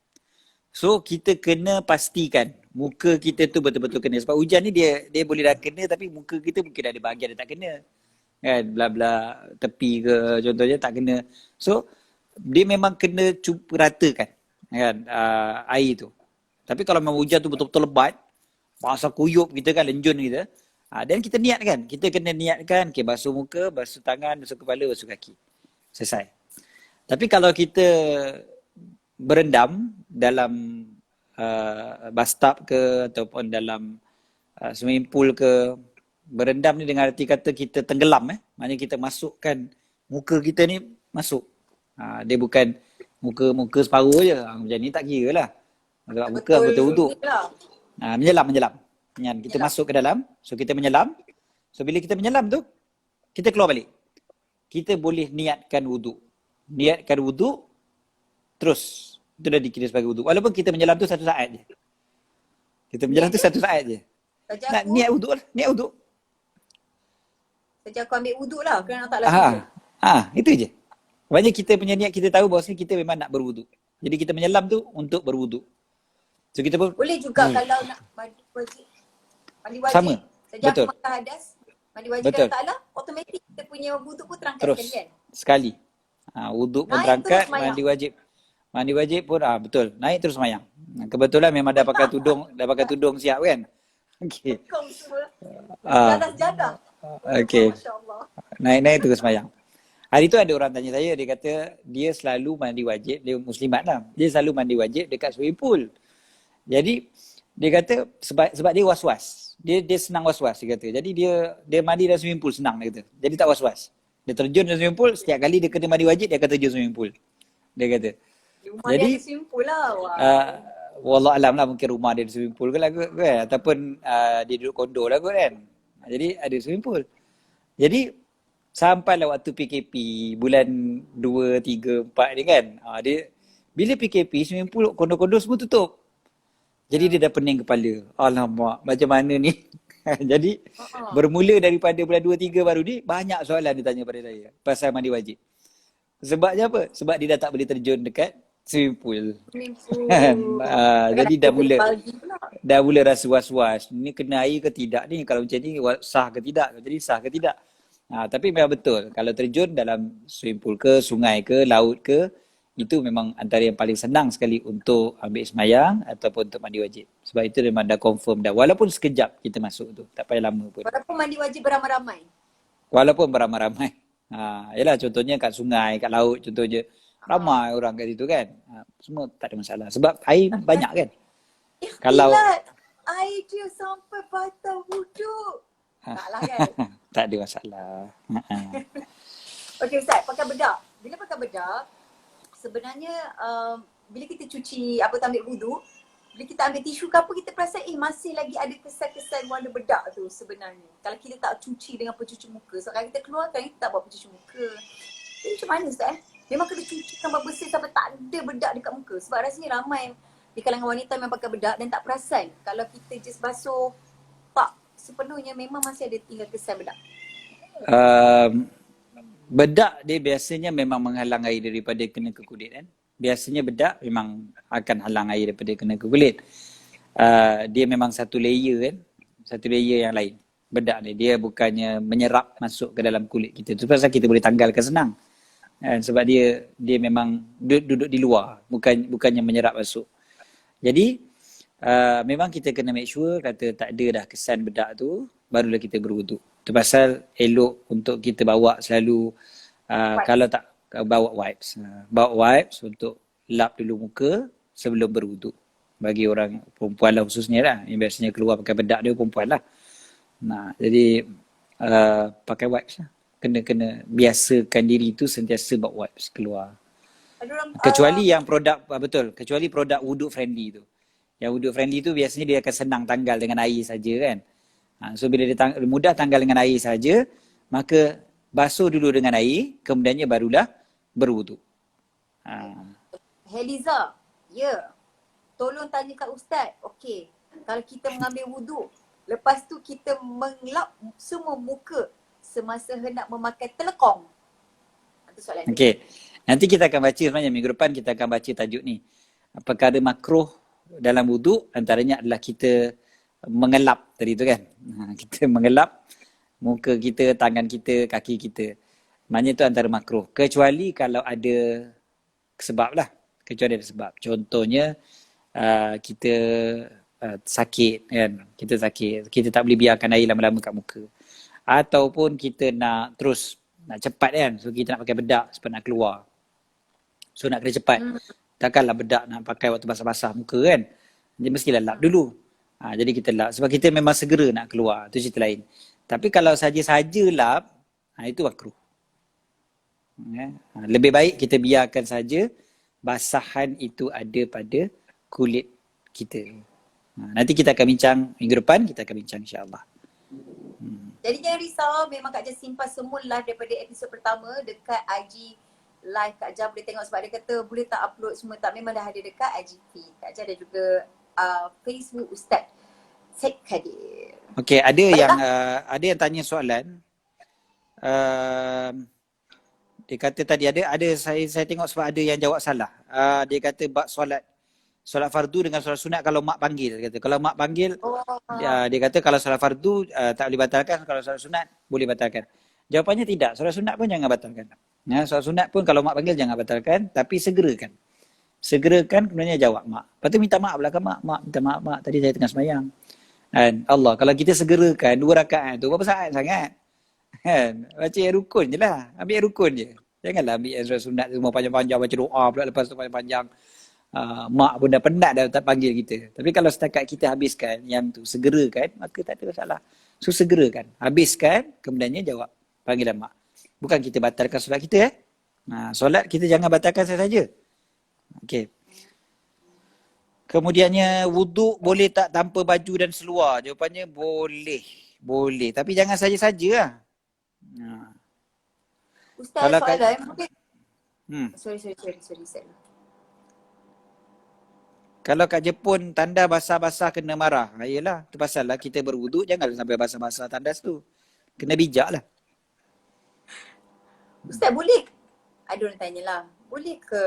Speaker 2: So kita kena pastikan muka kita tu betul-betul kena. Sebab hujan ni dia boleh dah kena tapi muka kita mungkin ada bahagian dia tak kena. Kan, belah-belah tepi ke contohnya tak kena. So dia memang kena ratakan kan air tu. Tapi kalau memang hujan tu betul-betul lebat, masa kuyup kita kan, lenjun kita, dan kita niatkan. Kita kena niatkan, okay, basuh muka, basuh tangan, basuh kepala, basuh kaki. Selesai. Tapi kalau kita berendam dalam bathtub ke ataupun dalam swimming pool ke, Berendam ni dengan arti kata kita tenggelam maknanya kita masukkan muka kita ni masuk. Dia bukan muka separuh je. Macam ni tak kira lah. Sebab muka betul wuduk. Menyelam. Kita masuk ke dalam. So kita menyelam. So bila kita menyelam tu, kita keluar balik. Kita boleh niatkan wuduk. Terus. Itu dah dikira sebagai wuduk. Walaupun kita menyelam tu 1 saat je. Kita menyelam tu 1 saat je. Nak niat wuduk lah. Niat wuduk.
Speaker 1: Saja aku ambil wuduk lah. Kerana tak langsung.
Speaker 2: Itu je. Maksudnya kita punya niat, kita tahu bahawa kita memang nak berwuduk. Jadi kita menyelam tu untuk berwuduk. So kita pun
Speaker 1: boleh juga kalau nak mandi wajib.
Speaker 2: Sama.
Speaker 1: Sejak
Speaker 2: Betul.
Speaker 1: makan hadas, mandi wajib
Speaker 2: Betul.
Speaker 1: Allah Ta'ala, automatik kita punya wuduk pun terangkat
Speaker 2: Terus.
Speaker 1: sekali kan?
Speaker 2: Wuduk pun
Speaker 1: Naik
Speaker 2: terangkat,
Speaker 1: terus semayang.
Speaker 2: mandi wajib pun betul. Naik terus semayang. Kebetulan memang dah pakai tudung siap kan. Okey.
Speaker 1: Kau semua.
Speaker 2: Ah.
Speaker 1: Jadah jadah.
Speaker 2: Okey.
Speaker 1: Masya-Allah.
Speaker 2: Naik terus semayang. Hari tu ada orang tanya saya, dia kata dia selalu mandi wajib, dia muslimat lah. Dia selalu mandi wajib dekat swimming pool. Jadi dia kata sebab dia was-was. Dia senang was-was dia kata. Jadi dia mandi dalam swimming pool senang dia kata. Jadi tak was-was. Dia terjun dalam swimming pool, setiap kali dia kena mandi wajib dia akan terjun swimming pool. Dia kata.
Speaker 1: Rumah dia ada swimming pool lah.
Speaker 2: Wallah alam lah, mungkin rumah dia ada swimming pool ke lah kot kan. Ataupun dia duduk kondo lah kot kan. Jadi ada swimming pool. Jadi sampailah waktu PKP bulan 2, 3, 4 ni kan. Dia bila PKP swimming pool kondo-kondo semua tutup. Jadi dia dah pening kepala. Alamak, macam mana ni? Jadi bermula daripada bulan 2, 3 baru ni banyak soalan dia tanya pada saya pasal mandi wajib. Sebabnya apa? Sebab dia dah tak boleh terjun dekat swimming pool. Jadi dah mula rasa was-was. Ni kena air ke tidak ni? Kalau macam ni sah ke tidak? Jadi sah ke tidak? Tapi memang betul. Kalau terjun dalam swimming pool ke, sungai ke, laut ke, itu memang antara yang paling senang sekali untuk ambil semayang ataupun untuk mandi wajib. Sebab itu memang dah confirm dah. Walaupun sekejap kita masuk tu. Tak payah lama pun.
Speaker 1: Walaupun mandi wajib beramai-ramai.
Speaker 2: Walaupun beramai-ramai. Yalah contohnya kat sungai, kat laut contohnya. Ramai orang kat situ kan. Semua tak ada masalah. Sebab air banyak kan. Kalau
Speaker 1: air dia sampai batal wuduk. Taklah kan.
Speaker 2: Tak ada masalah.
Speaker 1: Okey Ustaz, pakai bedak. Bila pakai bedak, sebenarnya bila kita cuci ambil wuduk, bila kita ambil tisu ke apa, kita perasan masih lagi ada kesan-kesan warna bedak tu sebenarnya. Kalau kita tak cuci dengan pencuci muka. So kalau kita keluarkan, kita tak buat pencuci muka. Jadi macam mana Ustaz? Memang kena cuci sampai bersih sampai tak ada bedak dekat muka. Sebab rasanya ramai di kalangan wanita memang pakai bedak dan tak perasan. Kalau kita just basuh tak sepenuhnya, memang masih ada tinggal kesan bedak.
Speaker 2: Bedak dia biasanya memang menghalang air daripada kena ke kulit kan. Biasanya bedak memang akan halang air daripada kena ke kulit. Dia memang satu layer kan. Satu layer yang lain. Bedak ni dia bukannya menyerap masuk ke dalam kulit kita. Itu pasal kita boleh tanggalkan senang. Sebab dia memang duduk di luar. Bukannya menyerap masuk. Jadi memang kita kena make sure kata tak ada dah kesan bedak tu, barulah kita berwuduk. Itu pasal elok untuk kita bawa selalu kalau tak bawa wipes. Bawa wipes untuk lap dulu muka sebelum berwuduk. Bagi orang perempuan lah khususnya lah. Yang biasanya keluar pakai bedak dia perempuan lah. Jadi pakai wipes lah. Kena biasakan diri tu sentiasa bawa wipes keluar. Kecuali yang produk, betul, kecuali produk wuduk friendly tu. Yang wuduk friendly tu biasanya dia akan senang tanggal dengan air saja kan. So bila dia mudah tanggal dengan air saja, maka basuh dulu dengan air, kemudiannya barulah berwuduk.
Speaker 1: Heliza, tolong tanya kat Ustaz. Okey, kalau kita mengambil wuduk, lepas tu kita mengelap semua muka semasa hendak memakai telekong. Itu soalan dia.
Speaker 2: Okey. Nanti kita akan baca sebenarnya minggu depan kita akan baca tajuk ni. Perkara makruh dalam wuduk antaranya adalah kita mengelap tadi tu kan. Kita mengelap muka kita, tangan kita, kaki kita. Maknanya itu antara makruh. Kecuali kalau ada sebab lah. Kecuali ada sebab. Contohnya kita sakit kan. Kita sakit. Kita tak boleh biarkan air lama-lama kat muka. Ataupun kita nak cepat kan. So kita nak pakai bedak sebab nak keluar. So nak kena cepat. Takkanlah bedak nak pakai waktu basah-basah muka kan. Dia mestilah lap dulu. Jadi kita lap. Sebab kita memang segera nak keluar. Itu cerita lain. Tapi kalau saja-saja lap, itu makruh. Lebih baik kita biarkan saja basahan itu ada pada kulit kita. Nanti kita akan bincang minggu depan, kita akan bincang insya-Allah.
Speaker 1: Jadi jangan risau, memang Kak Jas simpan semua live daripada episod pertama dekat IG live Kak Jas boleh tengok sebab dia kata boleh tak upload semua tak, memang dah ada dekat IG feed Kak Jas dan juga Facebook Ustaz Syed Kadir.
Speaker 2: Okey, ada yang tanya soalan. Dia kata tadi ada saya tengok sebab ada yang jawab salah. Dia kata bab solat fardu dengan solat sunat kalau mak panggil. Dia kata kalau mak panggil, dia kata kalau solat fardu tak boleh batalkan, kalau solat sunat boleh batalkan. Jawapannya tidak, solat sunat pun jangan batalkan. Solat sunat pun kalau mak panggil jangan batalkan, tapi segerakan. Segerakan kemudian jawab mak. Lepas tu minta maaf belakang mak. Mak minta maaf mak, tadi saya tengah sembahyang. Kan? Allah, kalau kita segerakan 2 rakaat tu berapa saat sangat? Kan? Baca yang rukun je lah. Ambil yang rukun je. Janganlah ambil yang surah sunat semua panjang-panjang, baca doa pula lepas tu panjang-panjang. Mak pun dah penat dah tak panggil kita. Tapi kalau setakat kita habiskan yang tu, segerakan, maka tak ada masalah. So segerakan. Habiskan, kemudiannya jawab panggilan mak. Bukan kita batalkan solat kita. Solat kita jangan batalkan saja. Okey. Kemudiannya wuduk boleh tak tanpa baju dan seluar? Jawapannya boleh. Boleh. Tapi jangan saja-saja lah.
Speaker 1: Ustaz,
Speaker 2: Kalau
Speaker 1: soalan mungkin sorry.
Speaker 2: Kalau kat Jepun tanda basah-basah kena marah. Yelah, tu pasal lah kita berwuduk jangan sampai basah-basah tandas tu. Kena bijak lah.
Speaker 1: Ustaz boleh, ada orang tanyalah, boleh ke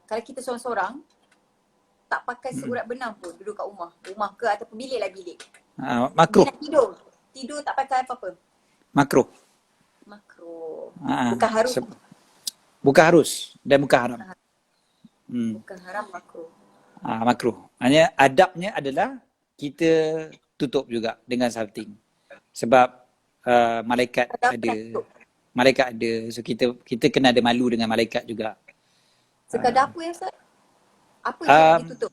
Speaker 1: kalau kita seorang-seorang tak pakai seurat benang pun duduk kat rumah ke ataupun bilik lah bilik.
Speaker 2: Makruh.
Speaker 1: Tidur tak pakai apa-apa.
Speaker 2: Makruh.
Speaker 1: Bukan harus.
Speaker 2: Bukan harus dan bukan haram.
Speaker 1: Bukan haram, makruh.
Speaker 2: Makruh. Hanya adabnya adalah kita tutup juga dengan something. Sebab malaikat ada. Malaikat ada. So kita kena ada malu dengan malaikat juga.
Speaker 1: Sekadar apa ya Ustaz? Apa yang ditutup?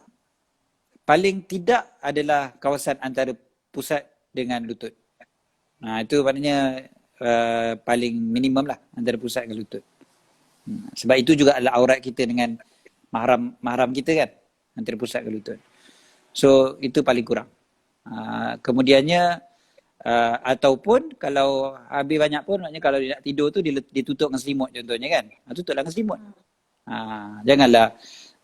Speaker 2: Paling tidak adalah kawasan antara pusat dengan lutut. Itu maknanya paling minimum lah antara pusat dengan lutut. Sebab itu juga adalah aurat kita dengan mahram kita kan, antara pusat ke lutut. So itu paling kurang. Kemudiannya ataupun kalau habis banyak pun, maknanya kalau dia nak tidur tu dia tutup dengan selimut contohnya kan. Tutuplah dengan selimut. Janganlah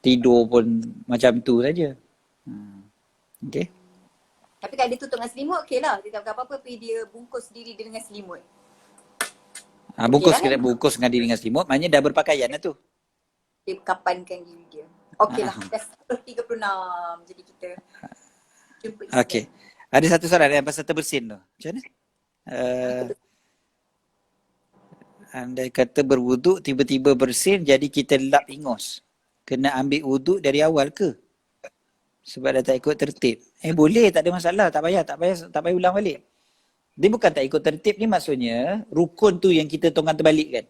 Speaker 2: tidur pun macam tu saja. Okey.
Speaker 1: Tapi kalau dia tutup dengan selimut okey lah. Dia tak apa-apa tapi dia bungkus diri dia dengan selimut.
Speaker 2: Bungkus dengan diri dengan selimut, maknanya dah berpakaian lah tu.
Speaker 1: Dia kapankan diri dia. Okey lah, dah 36. Jadi kita jumpa di
Speaker 2: Okey. Ada satu soalan yang pasal terbersin tu. Macam mana? Andai kata berwuduk tiba-tiba bersin jadi kita lap ingus. Kena ambil wuduk dari awal ke? Sebab dah tak ikut tertib. Boleh, tak ada masalah. Tak payah ulang balik. Dia bukan tak ikut tertib ni, maksudnya rukun tu yang kita tongkat terbalik kan.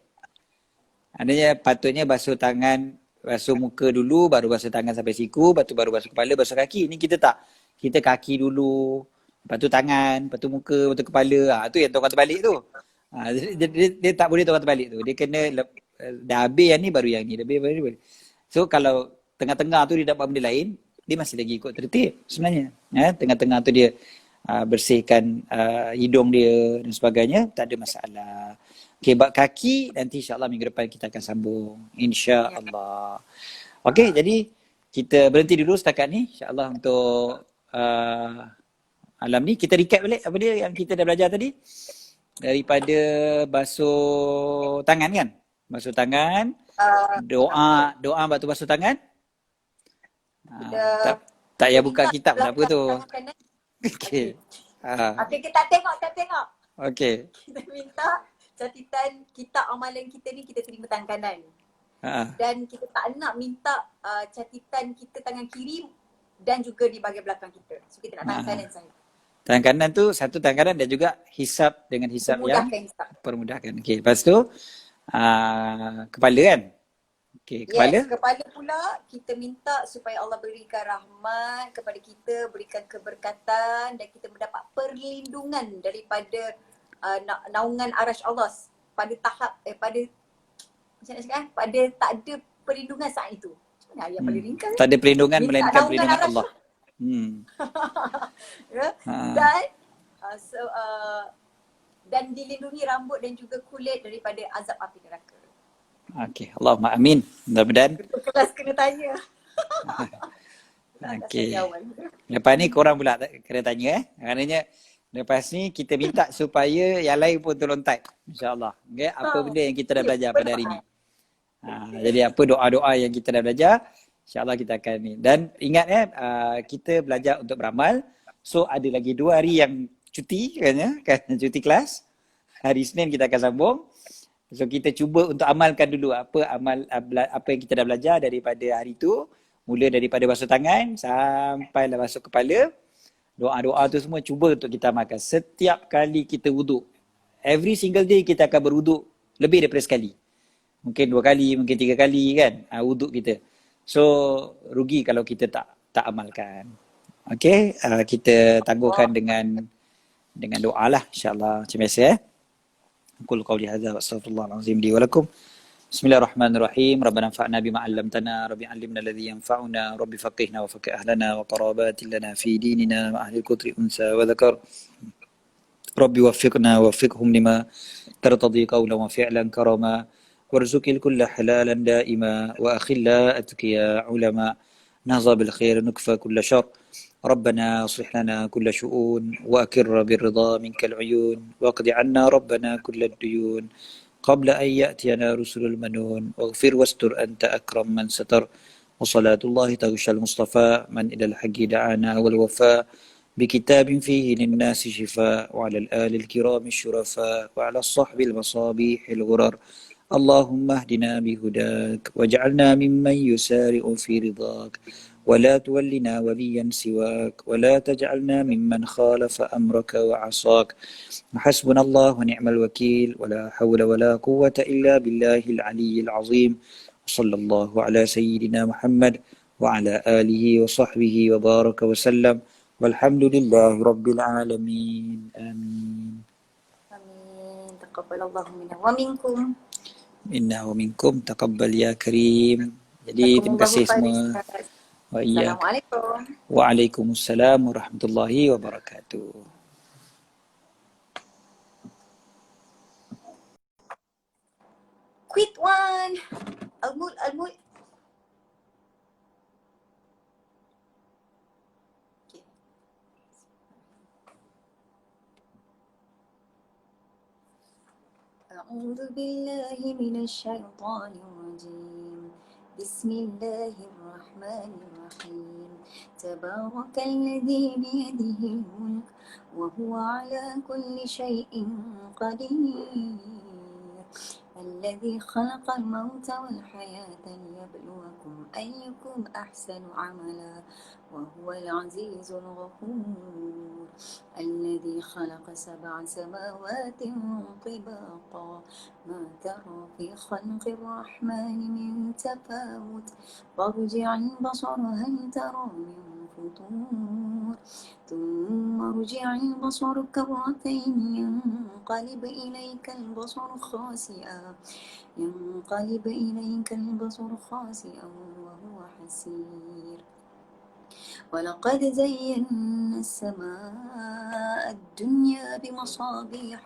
Speaker 2: Adanya patutnya basuh tangan, basuh muka dulu, baru basuh tangan sampai siku, lepas tu baru basuh kepala, basuh kaki. Ni kita tak. Kita kaki dulu, lepas tu tangan, lepas tu muka, lepas tu kepala. Tu yang tongkat terbalik tu. Dia tak boleh tongkat terbalik tu. Dia kena dah habis yang ni baru yang ni. So kalau tengah-tengah tu dia dapat benda lain, dia masih lagi ikut tertib sebenarnya. Tengah-tengah tu dia bersihkan hidung dia dan sebagainya, tak ada masalah. Okey, bab kaki nanti insya-Allah minggu depan kita akan sambung insya-Allah. Okey, jadi kita berhenti dulu setakat ni insya-Allah untuk malam ni. Kita recap balik apa dia yang kita dah belajar tadi. Daripada basuh tangan kan? Basuh tangan, doa waktu basuh tangan. Tak payah buka kitab tak apa tu. Okey.
Speaker 1: Okey, kita tengok.
Speaker 2: Okey.
Speaker 1: Kita minta catatan kitab amalan kita ni kita terima tangan kanan. Dan kita tak nak minta catatan kita tangan kiri dan juga di bahagian belakang kita. So kita nak tangan kanan saja. Tangan
Speaker 2: kanan tu satu tangan kanan dan juga hisap dengan hisap yang permudahkan. Okey, lepas tu kepala kan. Okey,
Speaker 1: Yes,
Speaker 2: kepala?
Speaker 1: kepala pula kita minta supaya Allah berikan rahmat kepada kita, berikan keberkatan dan kita mendapat perlindungan daripada naungan arash Allah pada tahap pada macam nak cakap pada tak ada perlindungan saat itu. Macam mana ayat paling ringkas
Speaker 2: Tak ada perlindungan
Speaker 1: minta
Speaker 2: melainkan
Speaker 1: naungan
Speaker 2: perlindungan
Speaker 1: arash
Speaker 2: Allah.
Speaker 1: lah. Ya?
Speaker 2: Ha.
Speaker 1: Dan dan dilindungi rambut dan juga kulit daripada azab api neraka.
Speaker 2: Okey, Allahumma amin. Mudah-mudahan.
Speaker 1: Kelas kena tanya.
Speaker 2: Okey. Lepas ni korang pula kena tanya Maknanya lepas ni kita minta supaya yang lain pun tolong type. InsyaAllah. Okay? Apa benda yang kita dah belajar pada hari ni. Jadi apa doa-doa yang kita dah belajar, InsyaAllah kita akan ni. Dan ingat kita belajar untuk beramal. So ada lagi 2 hari yang cuti kan, cuti kelas. Hari Isnin kita akan sambung. So kita cuba untuk amalkan dulu apa yang kita dah belajar daripada hari tu. Mula daripada basuh tangan sampailah basuh kepala. Doa-doa tu semua cuba untuk kita amalkan. Setiap kali kita wuduk, every single day kita akan berwuduk lebih daripada sekali. Mungkin 2 kali, mungkin 3 kali kan wuduk kita. So rugi kalau kita tak amalkan. Okay, kita tangguhkan dengan doa lah insyaAllah macam biasa أقول قولي هذا وأستغفر الله العظيم لي ولكم بسم الله الرحمن الرحيم ربنا انفعنا بما علمتنا ربي علمنا الذي ينفعنا ربي فقهنا وفقه أهلنا وقرابات لنا في ديننا مع أهل الكتر أنثى وذكر ربي وفقنا ووفقهم لما ترتضي قولا وفعلا كرما وارزق الكل حلالا دائما وأخلاءتك يا علماء نهضى بالخير نكفى كل شر ربنا اصلح لنا كل شؤون وأكر بالرضا منك العيون واقض عنا ربنا كل الديون قبل أن يأتينا رسل المنون واغفر واستر أنت أكرم من ستر وصلاة الله تغشى المصطفى من إلى الحق دعانا والوفاء بكتاب فيه للناس شفاء وعلى الآل الكرام الشرفاء وعلى الصحب المصابيح الغرر اللهم اهدنا بهداك واجعلنا ممن يسارع في رضاك ولا تولنا وليا سواك ولا تجعلنا ممن خالف أمرك وعصاك حسبنا الله ونعم الوكيل ولا حول ولا قوة إلا بالله العلي العظيم وصلى الله على سيدنا محمد وعلى آله وصحبه وبارك وسلم والحمد لله رب العالمين آمين
Speaker 1: Amin. Taqabbalallahu minna wa minkum.
Speaker 2: Inna wa minkum taqabbal ya karim. Jadi terima kasih semua. Wa iyyak.
Speaker 1: Assalamualaikum.
Speaker 2: Waalaikumsalam warahmatullahi wabarakatuh.
Speaker 1: Quick one. Almul. Okay. أعوذ بالله من الشيطان الرجيم بسم الله الرحمن الرحيم تبارك الذي بيده الملك وهو على كل شيء قدير الذي خلق الموت والحياة ليبلوكم أيكم أحسن عملا وهو العزيز الغفور الذي خلق 7 سماوات طباقا ما ترى في خلق الرحمن من تفاوت فارجع البصر هل ترى من فطور ثم ارجع البصر كرتين ينقلب إليك البصر خاسئا وهو حسير ولقد زينا السماء الدنيا بمصابيح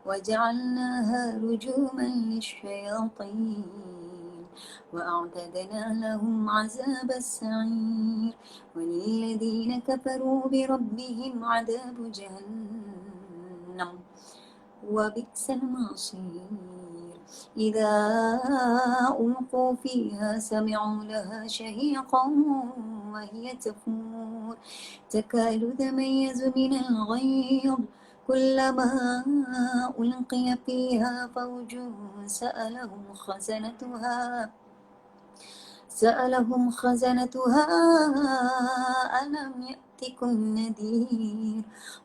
Speaker 1: وجعلناها رجوما للشياطين وأعتدنا لهم عذاب السعير وللذين كفروا بربهم عذاب جهنم وبئس المصير إذا ألقوا فيها سمعوا لها شهيقا وهي تفور تكاد تميز من الغيظ كلما ألقي فيها فوج سألهم خزنتها ألم يأتكم نذير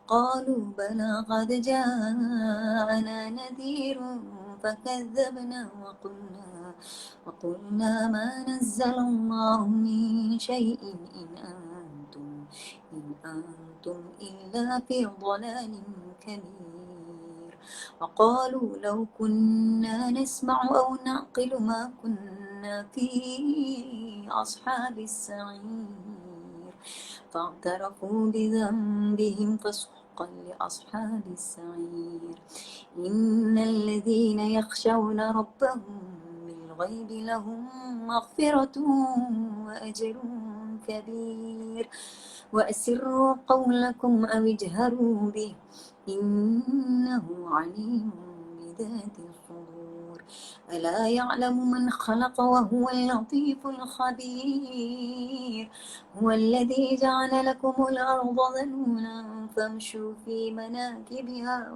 Speaker 1: قالوا بلى قد جاءنا نذير فكذبنا وقلنا ما نزل الله من شيء إن أنتم إلا في ضلال كبير. وقالوا لو كنا نسمع أو نعقل ما كنا في أصحاب السعير. فاعترفوا بذنبهم فسحقا لأصحاب السعير. إن الذين يخشون ربهم بالغيب لهم مغفرة وأجر كبير. وأسروا قولكم أو اجهروا به إنه عليم بذات الصدور. ألا يعلم من خلق وهو اللطيف الخبير. هو الذي جعل لكم الأرض ذلولا فامشوا في مناكبها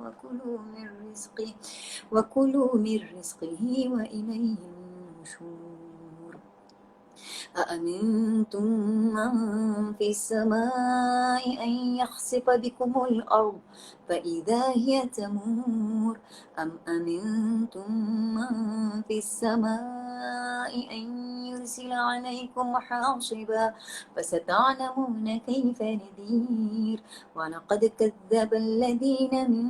Speaker 1: وكلوا من رزقه وإليه النشور. أأمنتم من في السماء أن يخسف بكم الأرض فإذا هي تمور. أم أمنتم من في السماء أن يرسل عليكم حاصبا فستعلمون كيف نذير. ولقد كذب الذين من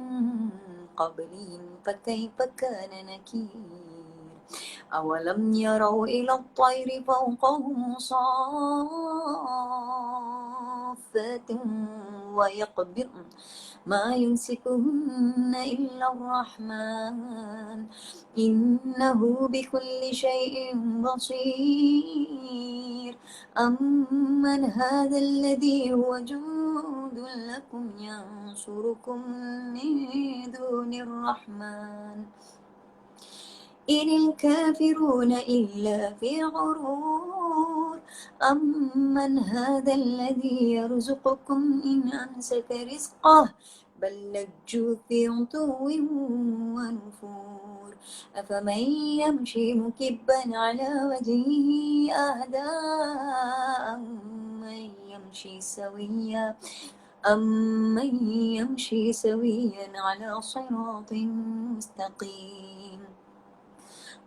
Speaker 1: قبلهم فكيف كان نكير. أولم يروا إلى الطير فوقهم صافات ويقبضن ما يمسكهن إلا الرحمن إنه بكل شيء بصير. أمن هذا الذي هو جند لكم ينصركم من دون الرحمن إن الكافرون إلا في غرور. أمن هذا الذي يرزقكم إن أمسك رزقه بل لجوا في عتو ونفور. أفمن يمشي مكبا على وجهه أهدى أمن يمشي سويا على صراط مستقيم.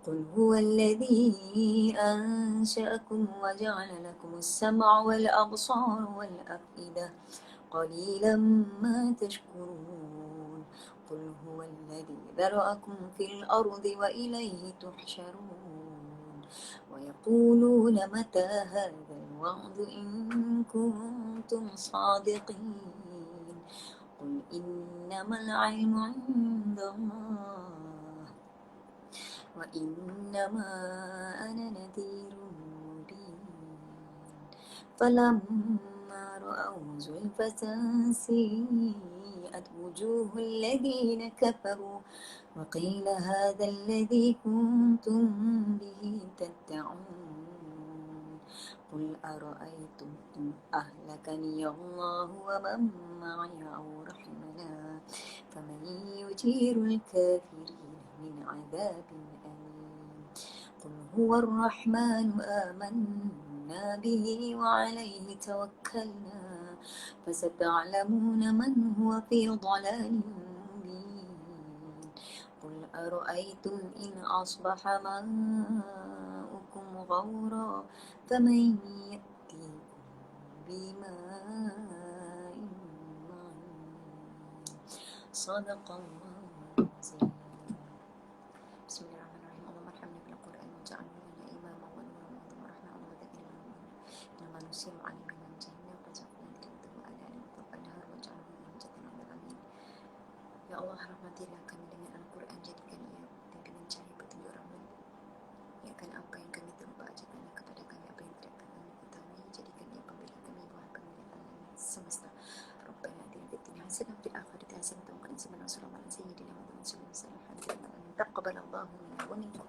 Speaker 1: قل هو الذي أنشأكم وجعل لكم السمع والأبصار والأفئدة قليلا ما تشكرون. قل هو الذي ذرأكم في الأرض وإليه تحشرون. ويقولون متى هذا الوعد إن كنتم صادقين. قل إنما العلم عند الله وإنما أنا نذير مبين. فلما رأوا زلفة سيئت وجوه الذين كفروا وقيل هذا الذي كنتم به تدعون. قل أرأيتم إن أهلكني الله ومن معي أو رحمنا فمن يجير الكافرين من عذاب أليم. قل هو الرحمن آمنا به وعليه توكلنا فستعلمون من هو في ضلال مبين. قل أرأيتم إن أصبح ماؤكم غورا فمن يأتيكم بماء معين. صدق الله العظيم. بسم الله الرحمن الرحيم. اللهم ارحمنا بالقرآن واجعله لنا إماما ونورا ورحمة وذكرنا إنما نسير عليك من جهنم فجعلنا ذكرته على الأرض والنهار واجعله حجة على العالمين. Ya Allah, rahmatilah kami dengan Al-Quran, jadikan ia pimpinan cahaya petunjuk rahmat. Ya kan apa yang kami terlupa, ajarkanlah kepada kami apa yang tidak kami ketahui, jadikan ia pemberi kami wahai pemilik alam semesta. Rabbana atina fid dunya hasanah wa fil akhirati hasanah wa qina adzabannar. Sallallahu alaihi wa sallam. Taqabbalallahu minna wa minkum.